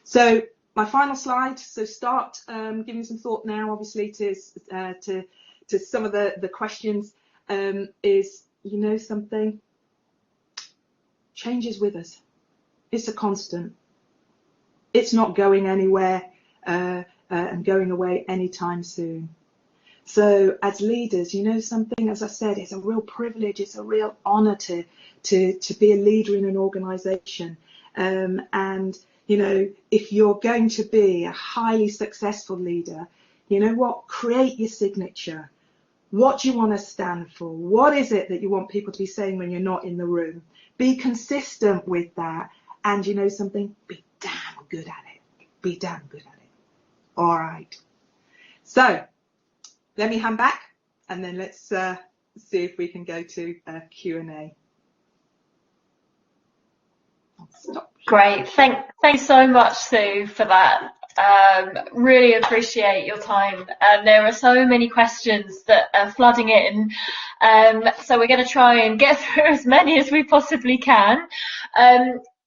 S2: So my final slide, so start giving some thought now, obviously, to some of the questions, is, something, change is with us. It's a constant. It's not going anywhere and going away anytime soon. So as leaders, something, as I said, it's a real privilege, it's a real honor to be a leader in an organization. And, if you're going to be a highly successful leader, create your signature. What do you want to stand for? What is it that you want people to be saying when you're not in the room? Be consistent with that. And you know something? Be damn good at it. Be damn good at it. All right. So let me hand back and then let's see if we can go to Q&A. Stop.
S1: Great. Thank you so much, Sue, for that. Really appreciate your time. And there are so many questions that are flooding in. So we're going to try and get through as many as we possibly can.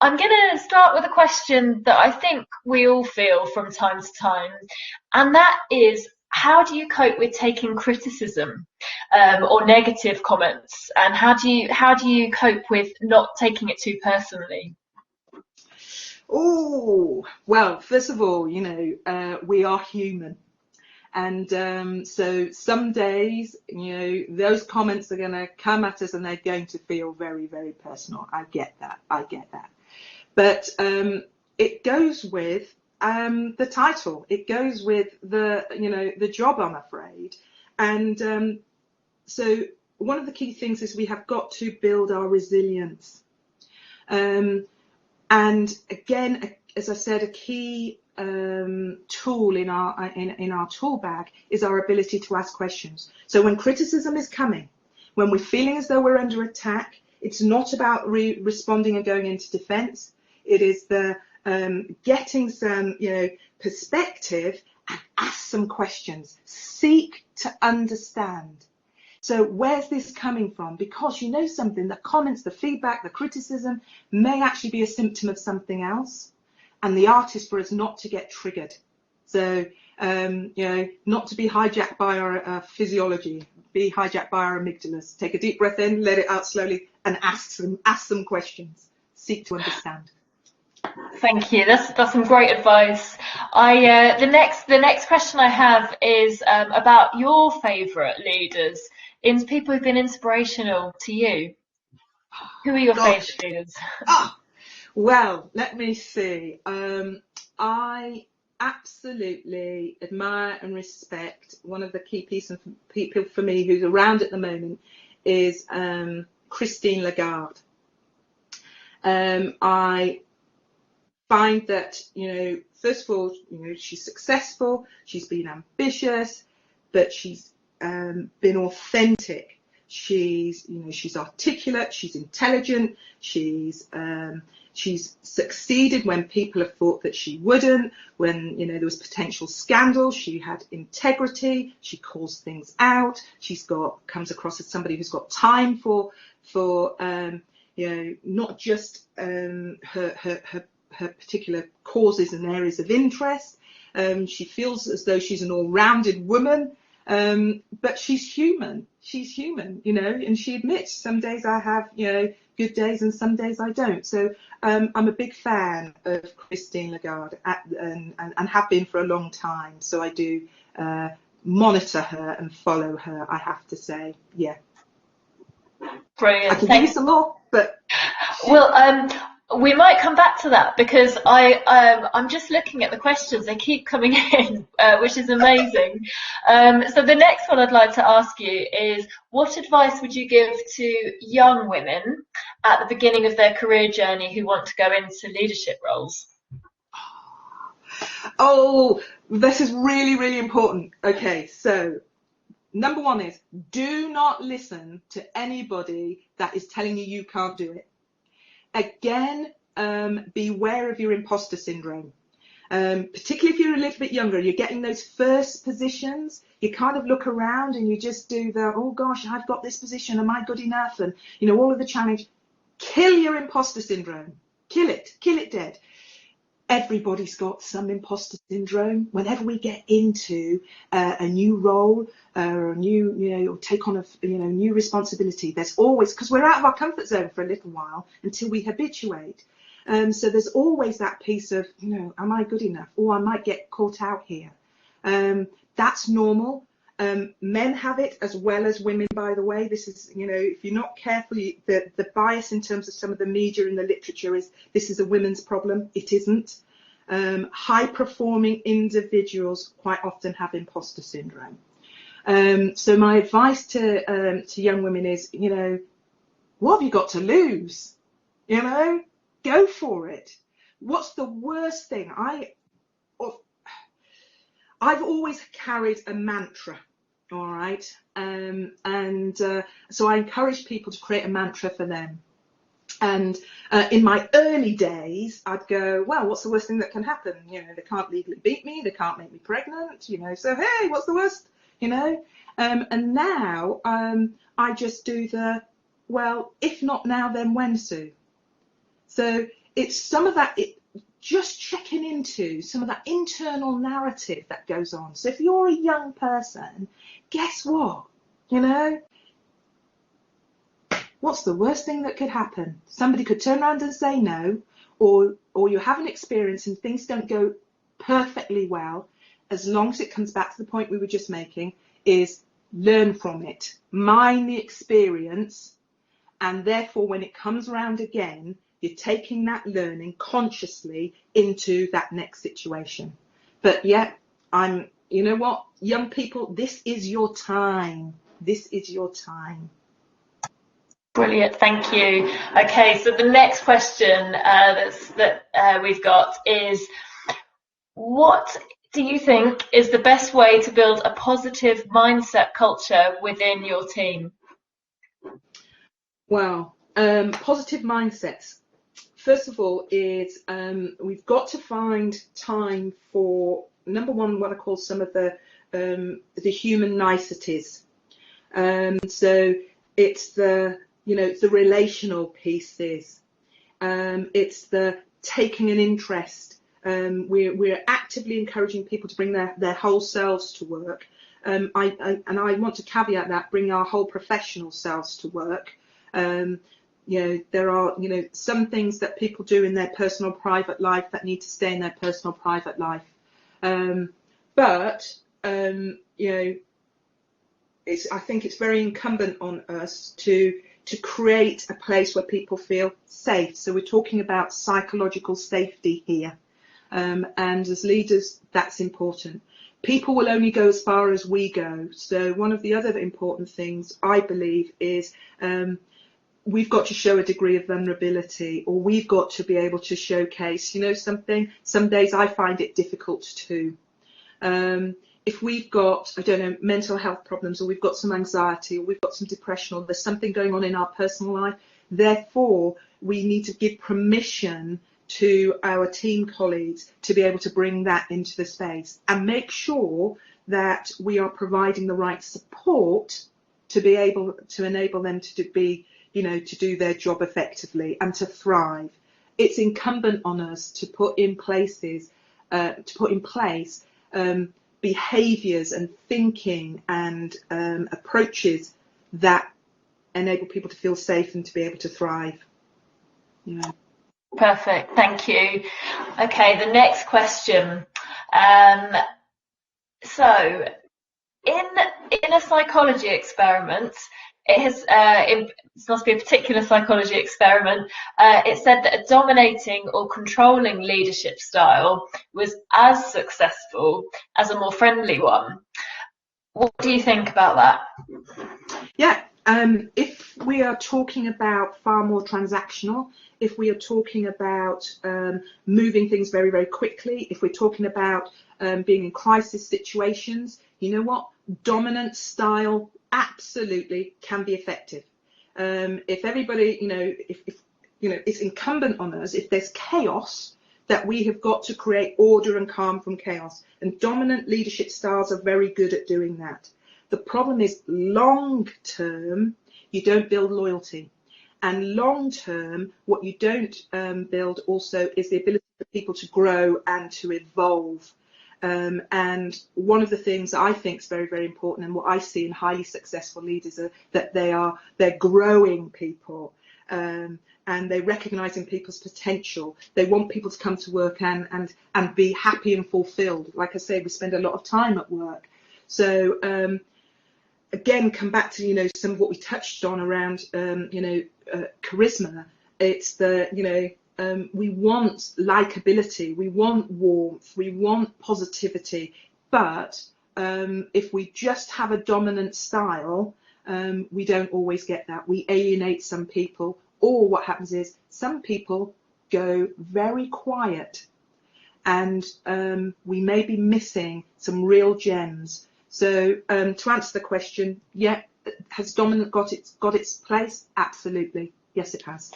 S1: I'm going to start with a question that I think we all feel from time to time, and that is, how do you cope with taking criticism or negative comments, and how do you cope with not taking it too personally?
S2: Oh, well, first of all, you know, we are human. And so some days, you know, those comments are going to come at us and they're going to feel very, very personal. I get that. But it goes with the title. It goes with the job, I'm afraid. And so one of the key things is we have got to build our resilience. And again, as I said, a key tool in our tool bag is our ability to ask questions. So when criticism is coming, when we're feeling as though we're under attack, it's not about responding and going into defense. It is the getting some, perspective and ask some questions. Seek to understand. So where's this coming from? Because you know something, the comments, the feedback, the criticism may actually be a symptom of something else. And the art is for us not to get triggered. So, not to be hijacked by our physiology, be hijacked by our amygdalas. Take a deep breath in, let it out slowly, and ask some questions. Seek to understand.
S1: Thank you. That's some great advice. The next question I have is about your favourite leaders, people who've been inspirational to you. Who are your favourite leaders?
S2: Well, let me see. I absolutely admire and respect one of the key people for me who's around at the moment is Christine Lagarde. I find that, first of all, she's successful, she's been ambitious, but she's been authentic. She's articulate, she's intelligent, she's succeeded when people have thought that she wouldn't, when, there was potential scandal. She had integrity, she calls things out, comes across as somebody who's got time for not just her particular causes and areas of interest. She feels as though she's an all-rounded woman, but she's human, and she admits some days I have, good days and some days I don't. So I'm a big fan of Christine Lagarde and have been for a long time. So I do monitor her and follow her, I have to say. Yeah.
S1: Brilliant.
S2: I can give you some more, but...
S1: Well, we might come back to that because I'm just looking at the questions. They keep coming in, which is amazing. So the next one I'd like to ask you is, what advice would you give to young women at the beginning of their career journey who want to go into leadership roles?
S2: Oh, this is really, really important. Okay, so number one is, do not listen to anybody that is telling you can't do it. Again, beware of your imposter syndrome. Particularly if you're a little bit younger, you're getting those first positions, you kind of look around and you just do the, oh gosh, I've got this position, am I good enough? And, all of the challenge. Kill your imposter syndrome. Kill it dead. Everybody's got some imposter syndrome. Whenever we get into a new role or a new, or take on a new responsibility, there's always, because we're out of our comfort zone for a little while until we habituate. So there's always that piece of, am I good enough? Or I might get caught out here. That's normal. Men have it as well as women, by the way. This is, if you're not careful, the bias in terms of some of the media and the literature is this is a women's problem. It isn't. High performing individuals quite often have imposter syndrome. So my advice to young women is, what have you got to lose? Go for it. What's the worst thing? I've always carried a mantra, all right? So I encourage people to create a mantra for them. And in my early days, I'd go, well, what's the worst thing that can happen? They can't legally beat me. They can't make me pregnant, so hey, what's the worst? And now I just do well, if not now, then when, Sue? So it's some of that, just checking into some of that internal narrative that goes on. So if you're a young person, guess what? What's the worst thing that could happen? Somebody could turn around and say no, or you have an experience and things don't go perfectly well. As long as it comes back to the point we were just making, is learn from it, mine the experience, and therefore when it comes around again, you're taking that learning consciously into that next situation. But yeah, you know what, young people, this is your time. This is your time.
S1: Brilliant, thank you. Okay, so the next question we've got is, what do you think is the best way to build a positive mindset culture within your team?
S2: Well, positive mindsets. First of all, is we've got to find time for, number one, what I call some of the human niceties. So it's it's the relational pieces. It's the taking an interest. We're actively encouraging people to bring their whole selves to work. I want to caveat that, bring our whole professional selves to work. There are, some things that people do in their personal private life that need to stay in their personal private life. I think it's very incumbent on us to create a place where people feel safe. So we're talking about psychological safety here. And as leaders, that's important. People will only go as far as we go. So one of the other important things, I believe, is we've got to show a degree of vulnerability, or we've got to be able to showcase, something. Some days I find it difficult to. If we've got, mental health problems, or we've got some anxiety, or we've got some depression, or there's something going on in our personal life, therefore we need to give permission to our team colleagues to be able to bring that into the space, and make sure that we are providing the right support to be able to enable them to be, to do their job effectively and to thrive. It's incumbent on us to put in place behaviours and thinking and approaches that enable people to feel safe and to be able to thrive.
S1: Perfect, thank you. Okay, the next question. So, in a psychology experiment, it must be a particular psychology experiment, it said that a dominating or controlling leadership style was as successful as a more friendly one. What do you think about that?
S2: Yeah, if we are talking about far more transactional, if we are talking about moving things very, very quickly, if we're talking about being in crisis situations, you know what? Dominant style absolutely can be effective. If everybody, if it's incumbent on us, if there's chaos, that we have got to create order and calm from chaos. And dominant leadership styles are very good at doing that. The problem is long term, you don't build loyalty. And long term, what you don't build also is the ability for people to grow and to evolve. And one of the things I think is very, very important, and what I see in highly successful leaders, are that they're growing people, and they're recognizing people's potential. They want people to come to work and be happy and fulfilled. Like I say, we spend a lot of time at work. So again, come back to some of what we touched on around charisma. It's we want likability, we want warmth, we want positivity, but if we just have a dominant style, we don't always get that. We alienate some people, or what happens is some people go very quiet, and we may be missing some real gems. So to answer the question, yeah, has dominant got its place? Absolutely, yes, it has.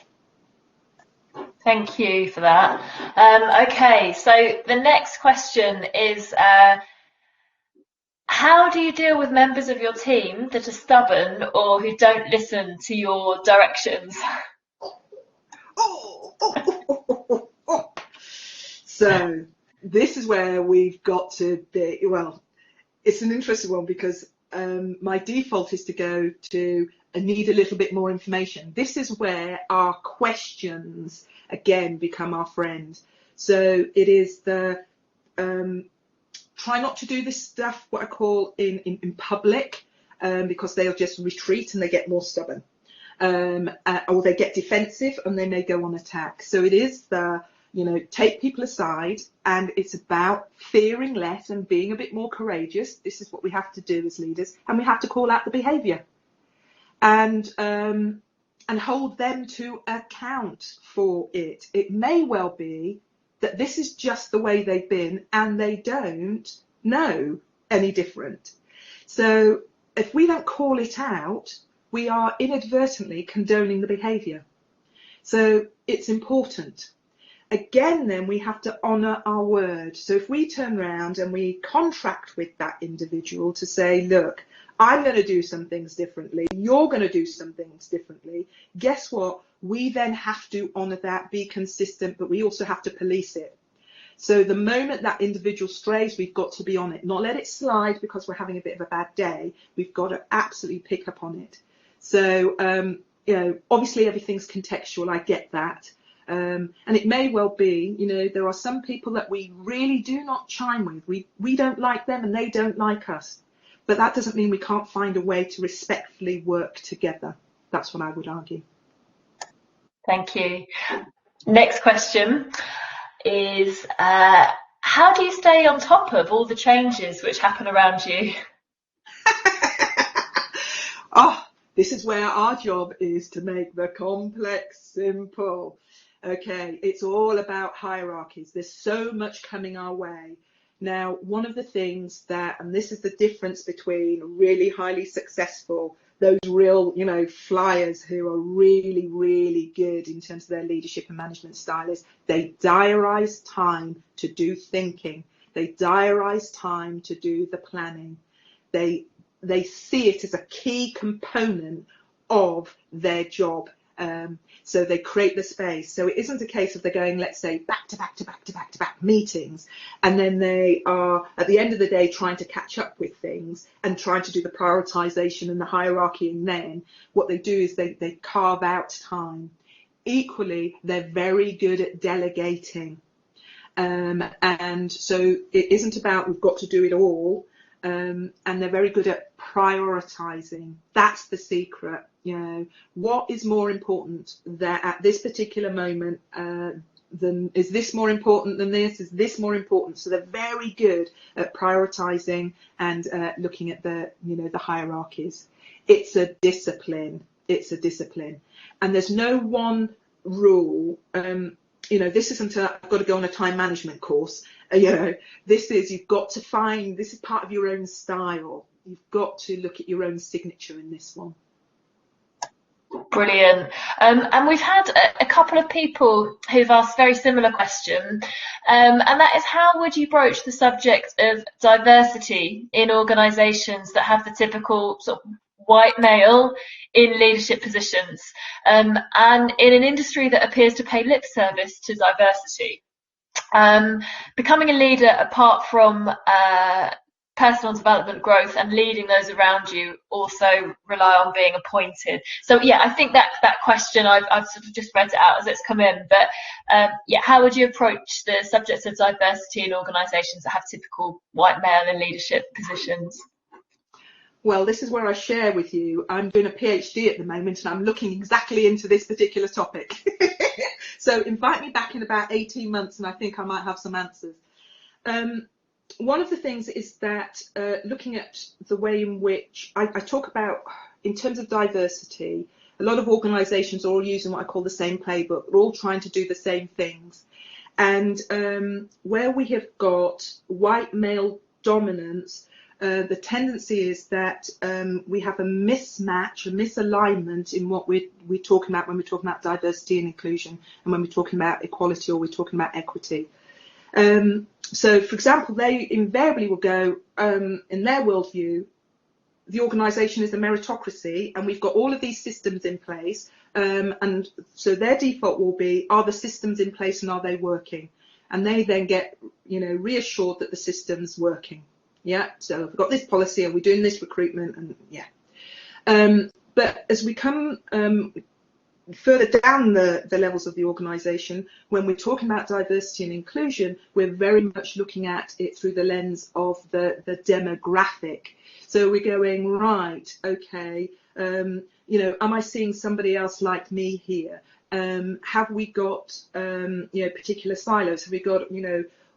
S1: Thank you for that. Okay, so the next question is, how do you deal with members of your team that are stubborn or who don't listen to your directions?
S2: So this is where we've got to be, well, it's an interesting one, because my default is to go to, I need a little bit more information. This is where our questions again become our friend. So it is the try not to do this stuff, what I call in public, because they'll just retreat and they get more stubborn, or they get defensive and they may go on attack. So it is the, take people aside, and it's about fearing less and being a bit more courageous. This is what we have to do as leaders, and we have to call out the behaviour and hold them to account for it. It may well be that this is just the way they've been and they don't know any different. So if we don't call it out, we are inadvertently condoning the behaviour. So it's important. Again, then we have to honour our word. So if we turn around and we contract with that individual to say, look, I'm going to do some things differently, you're going to do some things differently, guess what? We then have to honour that, be consistent, but we also have to police it. So the moment that individual strays, we've got to be on it, not let it slide because we're having a bit of a bad day. We've got to absolutely pick up on it. So, obviously everything's contextual, I get that. And it may well be, there are some people that we really do not chime with. We don't like them and they don't like us. But that doesn't mean we can't find a way to respectfully work together. That's what I would argue.
S1: Thank you. Next question is, how do you stay on top of all the changes which happen around you?
S2: This is where our job is to make the complex simple. Okay, it's all about hierarchies. There's so much coming our way. Now, one of the things that, and this is the difference between really highly successful, those real, flyers who are really, really good in terms of their leadership and management style, is they diarise time to do thinking. They diarise time to do the planning. They see it as a key component of their job. So they create the space. So it isn't a case of they're going, let's say, back to back to back to back to back meetings, and then they are at the end of the day trying to catch up with things and trying to do the prioritization and the hierarchy. And then what they do is they carve out time. Equally, they're very good at delegating. And so it isn't about we've got to do it all. And they're very good at prioritizing. That's the secret. What is more important that at this particular moment than, is this more important than this? Is this more important? So they're very good at prioritizing and looking at the hierarchies. It's a discipline. It's a discipline. And there's no one rule. This isn't I've got to go on a time management course. This is, you've got to find, this is part of your own style. You've got to look at your own signature in this one.
S1: Brilliant. And we've had a couple of people who've asked a very similar question, and that is, how would you broach the subject of diversity in organisations that have the typical sort of white male in leadership positions, and in an industry that appears to pay lip service to diversity? Becoming a leader, apart from personal development, growth, and leading those around you, also rely on being appointed. So yeah, I think that question, I've sort of just read it out as it's come in, but how would you approach the subject of diversity in organisations that have typical white male in leadership positions?
S2: Well, this is where I share with you, I'm doing a PhD at the moment and I'm looking exactly into this particular topic. So invite me back in about 18 months and I think I might have some answers. one of the things is that looking at the way in which I talk about, in terms of diversity, a lot of organisations are all using what I call the same playbook. They're all trying to do the same things. And where we have got white male dominance, the tendency is that we have a mismatch, a misalignment in what we're talking about when we're talking about diversity and inclusion, and when we're talking about equality, or we're talking about equity. So, for example, they invariably will go, in their worldview, the organisation is a meritocracy, and we've got all of these systems in place, and so their default will be, are the systems in place and are they working? And they then get, reassured that the system's working. Yeah, so we've got this policy, and we're doing this recruitment, and yeah. But as we come further down the levels of the organisation, when we're talking about diversity and inclusion, we're very much looking at it through the lens of the demographic. So we're going, right, okay, am I seeing somebody else like me here? Have we got, particular silos? Have we got,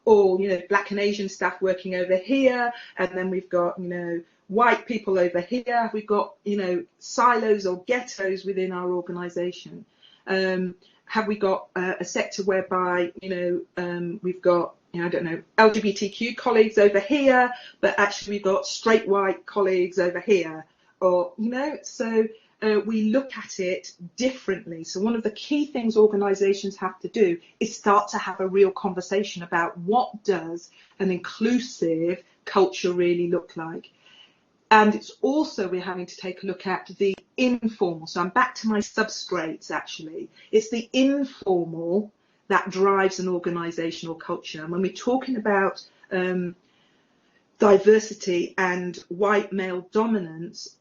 S2: all, black and Asian staff working over here, and then we've got, white people over here? We've got, silos or ghettos within our organisation. Have we got a sector whereby, we've got, LGBTQ colleagues over here, but actually we've got straight white colleagues over here, or, so we look at it differently. So one of the key things organisations have to do is start to have a real conversation about what does an inclusive culture really look like. And it's also, we're having to take a look at the informal. So I'm back to my substrates, actually. It's the informal that drives an organisational culture. And when we're talking about diversity and white male dominance,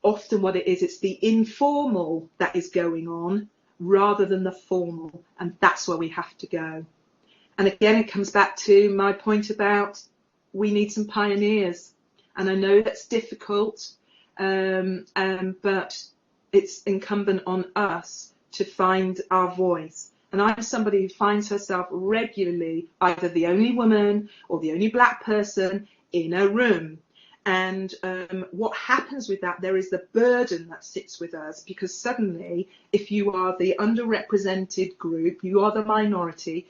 S2: often what it is, it's the informal that is going on rather than the formal. And that's where we have to go. And again, it comes back to my point about we need some pioneers. And I know that's difficult, but it's incumbent on us to find our voice. And I'm somebody who finds herself regularly either the only woman or the only black person in a room. And what happens with that, there is the burden that sits with us, because suddenly, if you are the underrepresented group, you are the minority,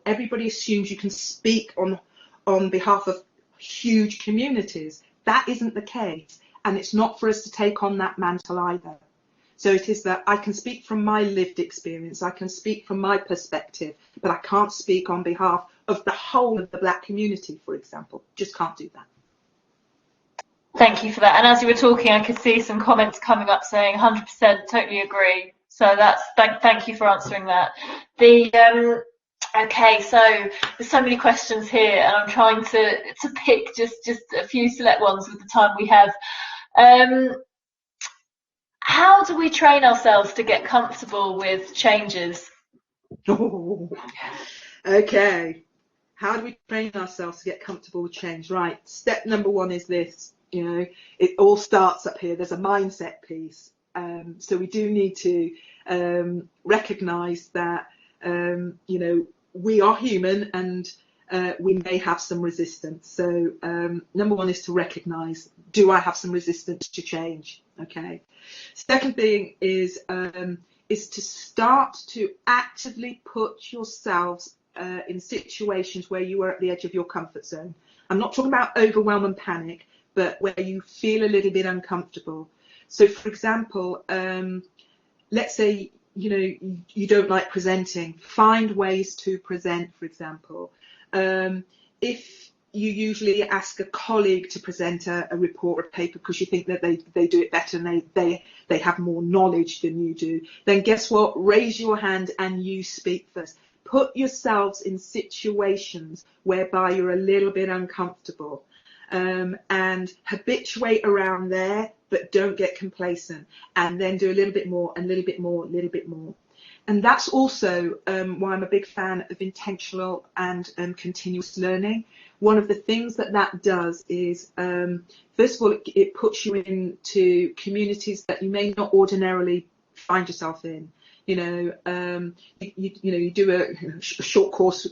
S2: everybody assumes you can speak on behalf of huge communities. That isn't the case, and it's not for us to take on that mantle either. So it is that I can speak from my lived experience, I can speak from my perspective, but I can't speak on behalf of the whole of the black community, for example. Just can't do that.
S1: Thank you for that. And as you were talking, I could see some comments coming up saying 100% totally agree. So thank you for answering that. Okay, so there's so many questions here, and I'm trying to pick just a few select ones with the time we have. How do we train ourselves to get comfortable with changes?
S2: Okay, how do we train ourselves to get comfortable with change? Right, step number one is this, it all starts up here. There's a mindset piece. So we do need to recognise that, we are human, and we may have some resistance. So number one is to recognise, do I have some resistance to change? Okay. Second thing is to start to actively put yourselves in situations where you are at the edge of your comfort zone. I'm not talking about overwhelm and panic, but where you feel a little bit uncomfortable. So, for example, let's say, you don't like presenting. Find ways to present, for example. If you usually ask a colleague to present a report or a paper because you think that they do it better and they have more knowledge than you do, then guess what? Raise your hand and you speak first. Put yourselves in situations whereby you're a little bit uncomfortable, and habituate around there, but don't get complacent, and then do a little bit more, and a little bit more, a little bit more. And that's also why I'm a big fan of intentional and continuous learning. One of the things that does is, first of all, it puts you into communities that you may not ordinarily find yourself in. You do a short course,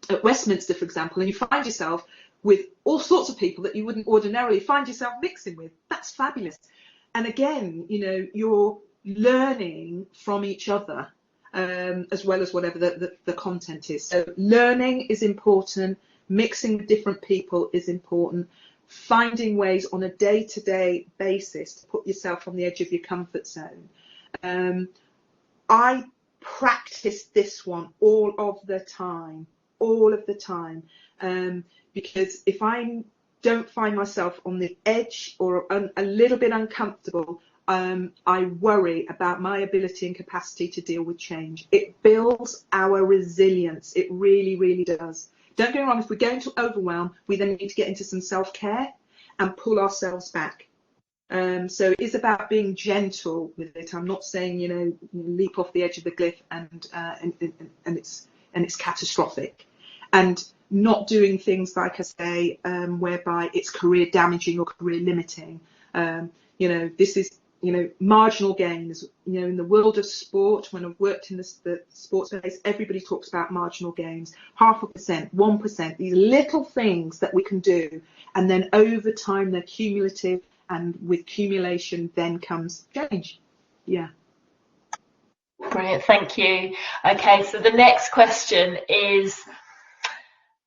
S2: at Westminster, for example, and you find yourself with all sorts of people that you wouldn't ordinarily find yourself mixing with. That's fabulous. And again, you know, you're learning from each other, as well as whatever the content is. So learning is important, mixing with different people is important, finding ways on a day-to-day basis to put yourself on the edge of your comfort zone. I practice this one all of the time, because if I don't find myself on the edge or a little bit uncomfortable, I worry about my ability and capacity to deal with change. It builds our resilience. It really, really does. Don't get me wrong, if we're going to overwhelm, we then need to get into some self-care and pull ourselves back. So it is about being gentle with it. I'm not saying, you know, leap off the edge of the cliff and it's catastrophic. And not doing things, like I say, whereby it's career damaging or career limiting. You know, this is, you know, marginal gains. You know, in the world of sport, when I've worked in the sports space, everybody talks about marginal gains, 0.5%, 1%, these little things that we can do. And then over time, they're cumulative, and with accumulation then comes change. Yeah.
S1: Brilliant, thank you. Okay, so the next question is,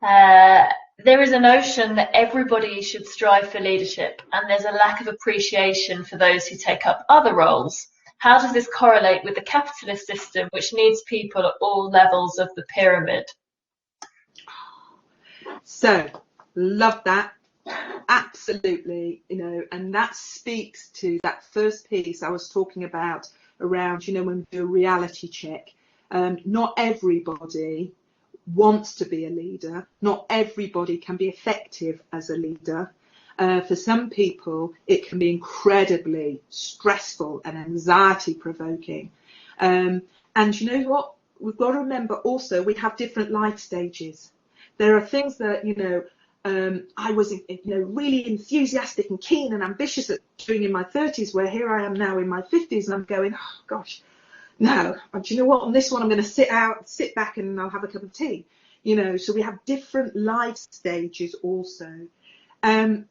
S1: there is a notion that everybody should strive for leadership, and there's a lack of appreciation for those who take up other roles. How does this correlate with the capitalist system, which needs people at all levels of the pyramid?
S2: So, love that. Absolutely, you know, and that speaks to that first piece I was talking about around, you know, when we do a reality check. Not everybody wants to be a leader. Not everybody can be effective as a leader. For some people, it can be incredibly stressful and anxiety provoking. And you know what? We've got to remember also we have different life stages. There are things that, you know, I was, you know, really enthusiastic and keen and ambitious at doing in my 30s, where here I am now in my 50s and I'm going, oh gosh, no, do you know what, on this one I'm going to sit back and I'll have a cup of tea, you know. So we have different life stages also, and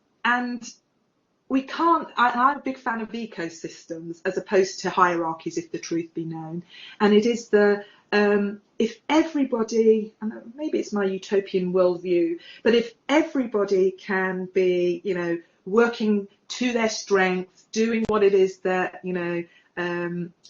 S2: we can't, I'm a big fan of ecosystems as opposed to hierarchies, if the truth be known. And it is the, if everybody, and maybe it's my utopian worldview, but if everybody can be, you know, working to their strengths, doing what it is that, you know,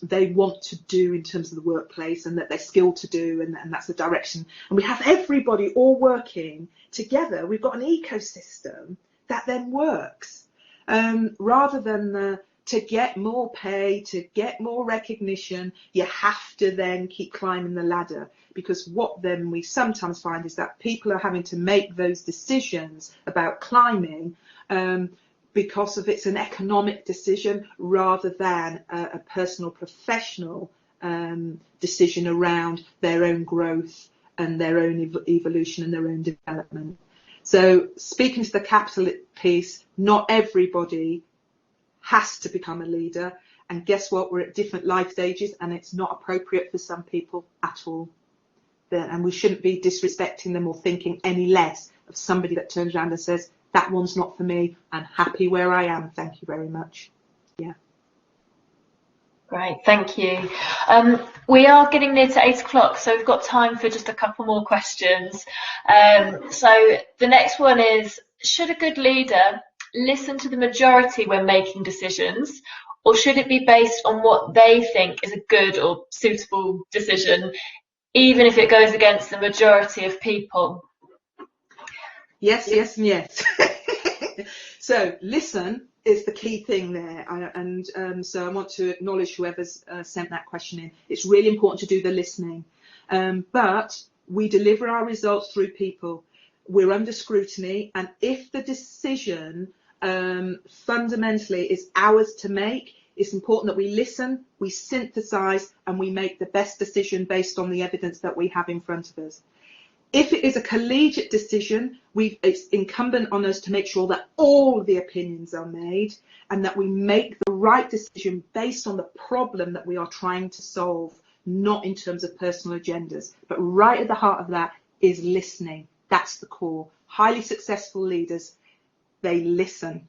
S2: they want to do in terms of the workplace and that they're skilled to do, and that's the direction. And we have everybody all working together. We've got an ecosystem that then works, rather than to get more pay, to get more recognition, you have to then keep climbing the ladder. Because what then we sometimes find is that people are having to make those decisions about climbing because of it's an economic decision rather than a personal, professional decision around their own growth and their own evolution and their own development. So speaking to the capital piece, not everybody has to become a leader. And guess what? We're at different life stages and it's not appropriate for some people at all. And we shouldn't be disrespecting them or thinking any less of somebody that turns around and says, that one's not for me. I'm happy where I am. Thank you very much. Yeah.
S1: Great, thank you. We are getting near to 8 o'clock, so we've got time for just a couple more questions. So the next one is, should a good leader listen to the majority when making decisions, or should it be based on what they think is a good or suitable decision, even if it goes against the majority of people?
S2: Yes, yes, and yes. So listen is the key thing there, and so I want to acknowledge whoever's sent that question in. It's really important to do the listening, but we deliver our results through people. We're under scrutiny, and if the decision fundamentally is ours to make, it's important that we listen, we synthesize, and we make the best decision based on the evidence that we have in front of us. If it is a collegiate decision, it's incumbent on us to make sure that all the opinions are made and that we make the right decision based on the problem that we are trying to solve, not in terms of personal agendas. But right at the heart of that is listening. That's the core. Highly successful leaders, they listen.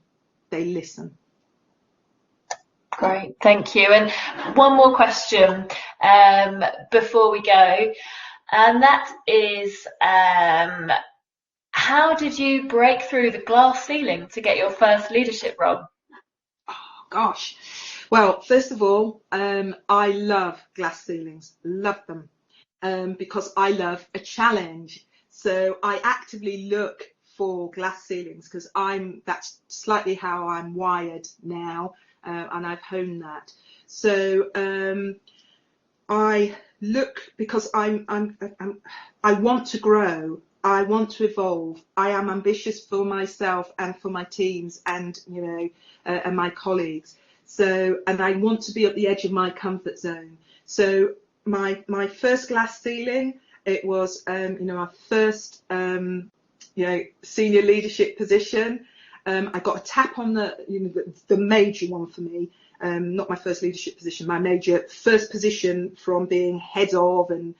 S2: They listen.
S1: Great, thank you. And one more question before we go, and that is, how did you break through the glass ceiling to get your first leadership role?
S2: Oh, gosh. Well, first of all, I love glass ceilings, love them, because I love a challenge. So I actively look for glass ceilings because that's slightly how I'm wired now, and I've honed that. So I look because I want to grow. I want to evolve. I am ambitious for myself and for my teams and, and my colleagues. So, and I want to be at the edge of my comfort zone. So my first glass ceiling, it was, our first, senior leadership position. I got a tap on the major one for me. Not my first leadership position, my major first position from being head of and,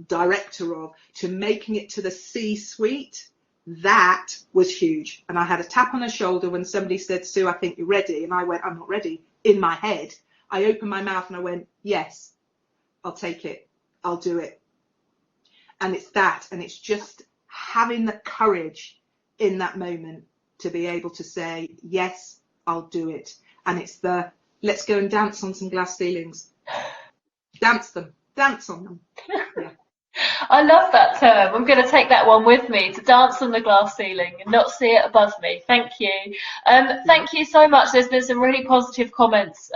S2: director of to making it to the C-suite. That was huge. And I had a tap on the shoulder when somebody said, Sue, I think you're ready. And I went, I'm not ready. In my head, I opened my mouth and I went, yes, I'll take it. I'll do it. And it's that. And it's just having the courage in that moment to be able to say, yes, I'll do it. And it's let's go and dance on some glass ceilings. Dance on them. Yeah.
S1: I love that term. I'm going to take that one with me, to dance on the glass ceiling and not see it above me. Thank you. Thank you so much. There's been some really positive comments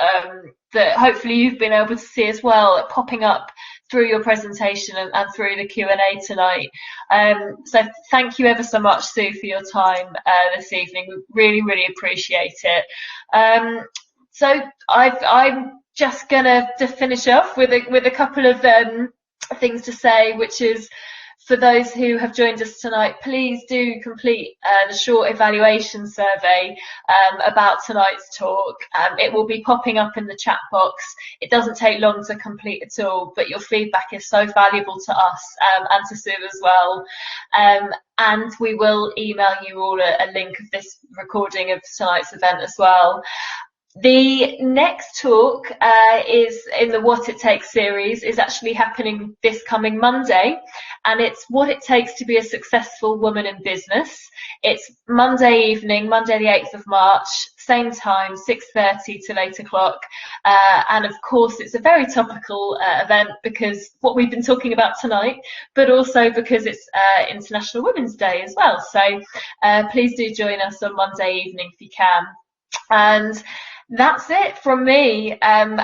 S1: that hopefully you've been able to see as well, popping up through your presentation and through the Q&A tonight. So thank you ever so much, Sue, for your time this evening. We really, really appreciate it. So I'm just gonna finish off with a couple of things to say, which is, for those who have joined us tonight, please do complete the short evaluation survey about tonight's talk. It will be popping up in the chat box. It doesn't take long to complete at all, but your feedback is so valuable to us and to Sue as well. And we will email you all a link of this recording of tonight's event as well. The next talk is in the What It Takes series, is actually happening this coming Monday, and it's what it takes to be a successful woman in business. It's Monday evening, Monday the 8th of March, same time, 6:30 till 8 o'clock. And of course, it's a very topical event because what we've been talking about tonight, but also because it's International Women's Day as well. So please do join us on Monday evening if you can. And that's it from me. And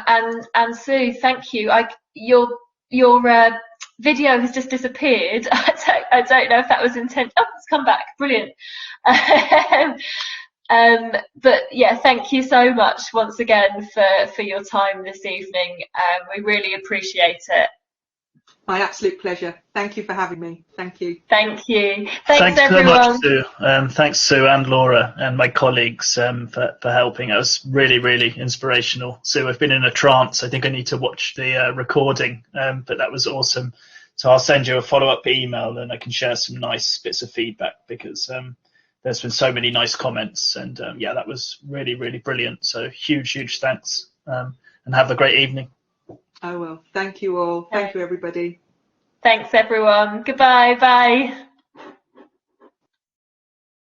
S1: Sue, thank you. Your video has just disappeared. I don't know if that was intent. Oh, it's come back. Brilliant. But yeah, thank you so much once again for your time this evening. We really appreciate it.
S2: My absolute pleasure. Thank you for having me. Thank you.
S1: Thank you. Thanks
S3: so
S1: everyone.
S3: much, Sue. Thanks, Sue and Laura and my colleagues for helping. It was really, really inspirational. Sue, I've been in a trance. I think I need to watch the recording, but that was awesome. So I'll send you a follow-up email and I can share some nice bits of feedback because there's been so many nice comments. And yeah, that was really, really brilliant. So huge, huge thanks and have a great evening.
S2: I will. Thank you all. Thank you, everybody.
S1: Thanks, everyone. Goodbye. Bye.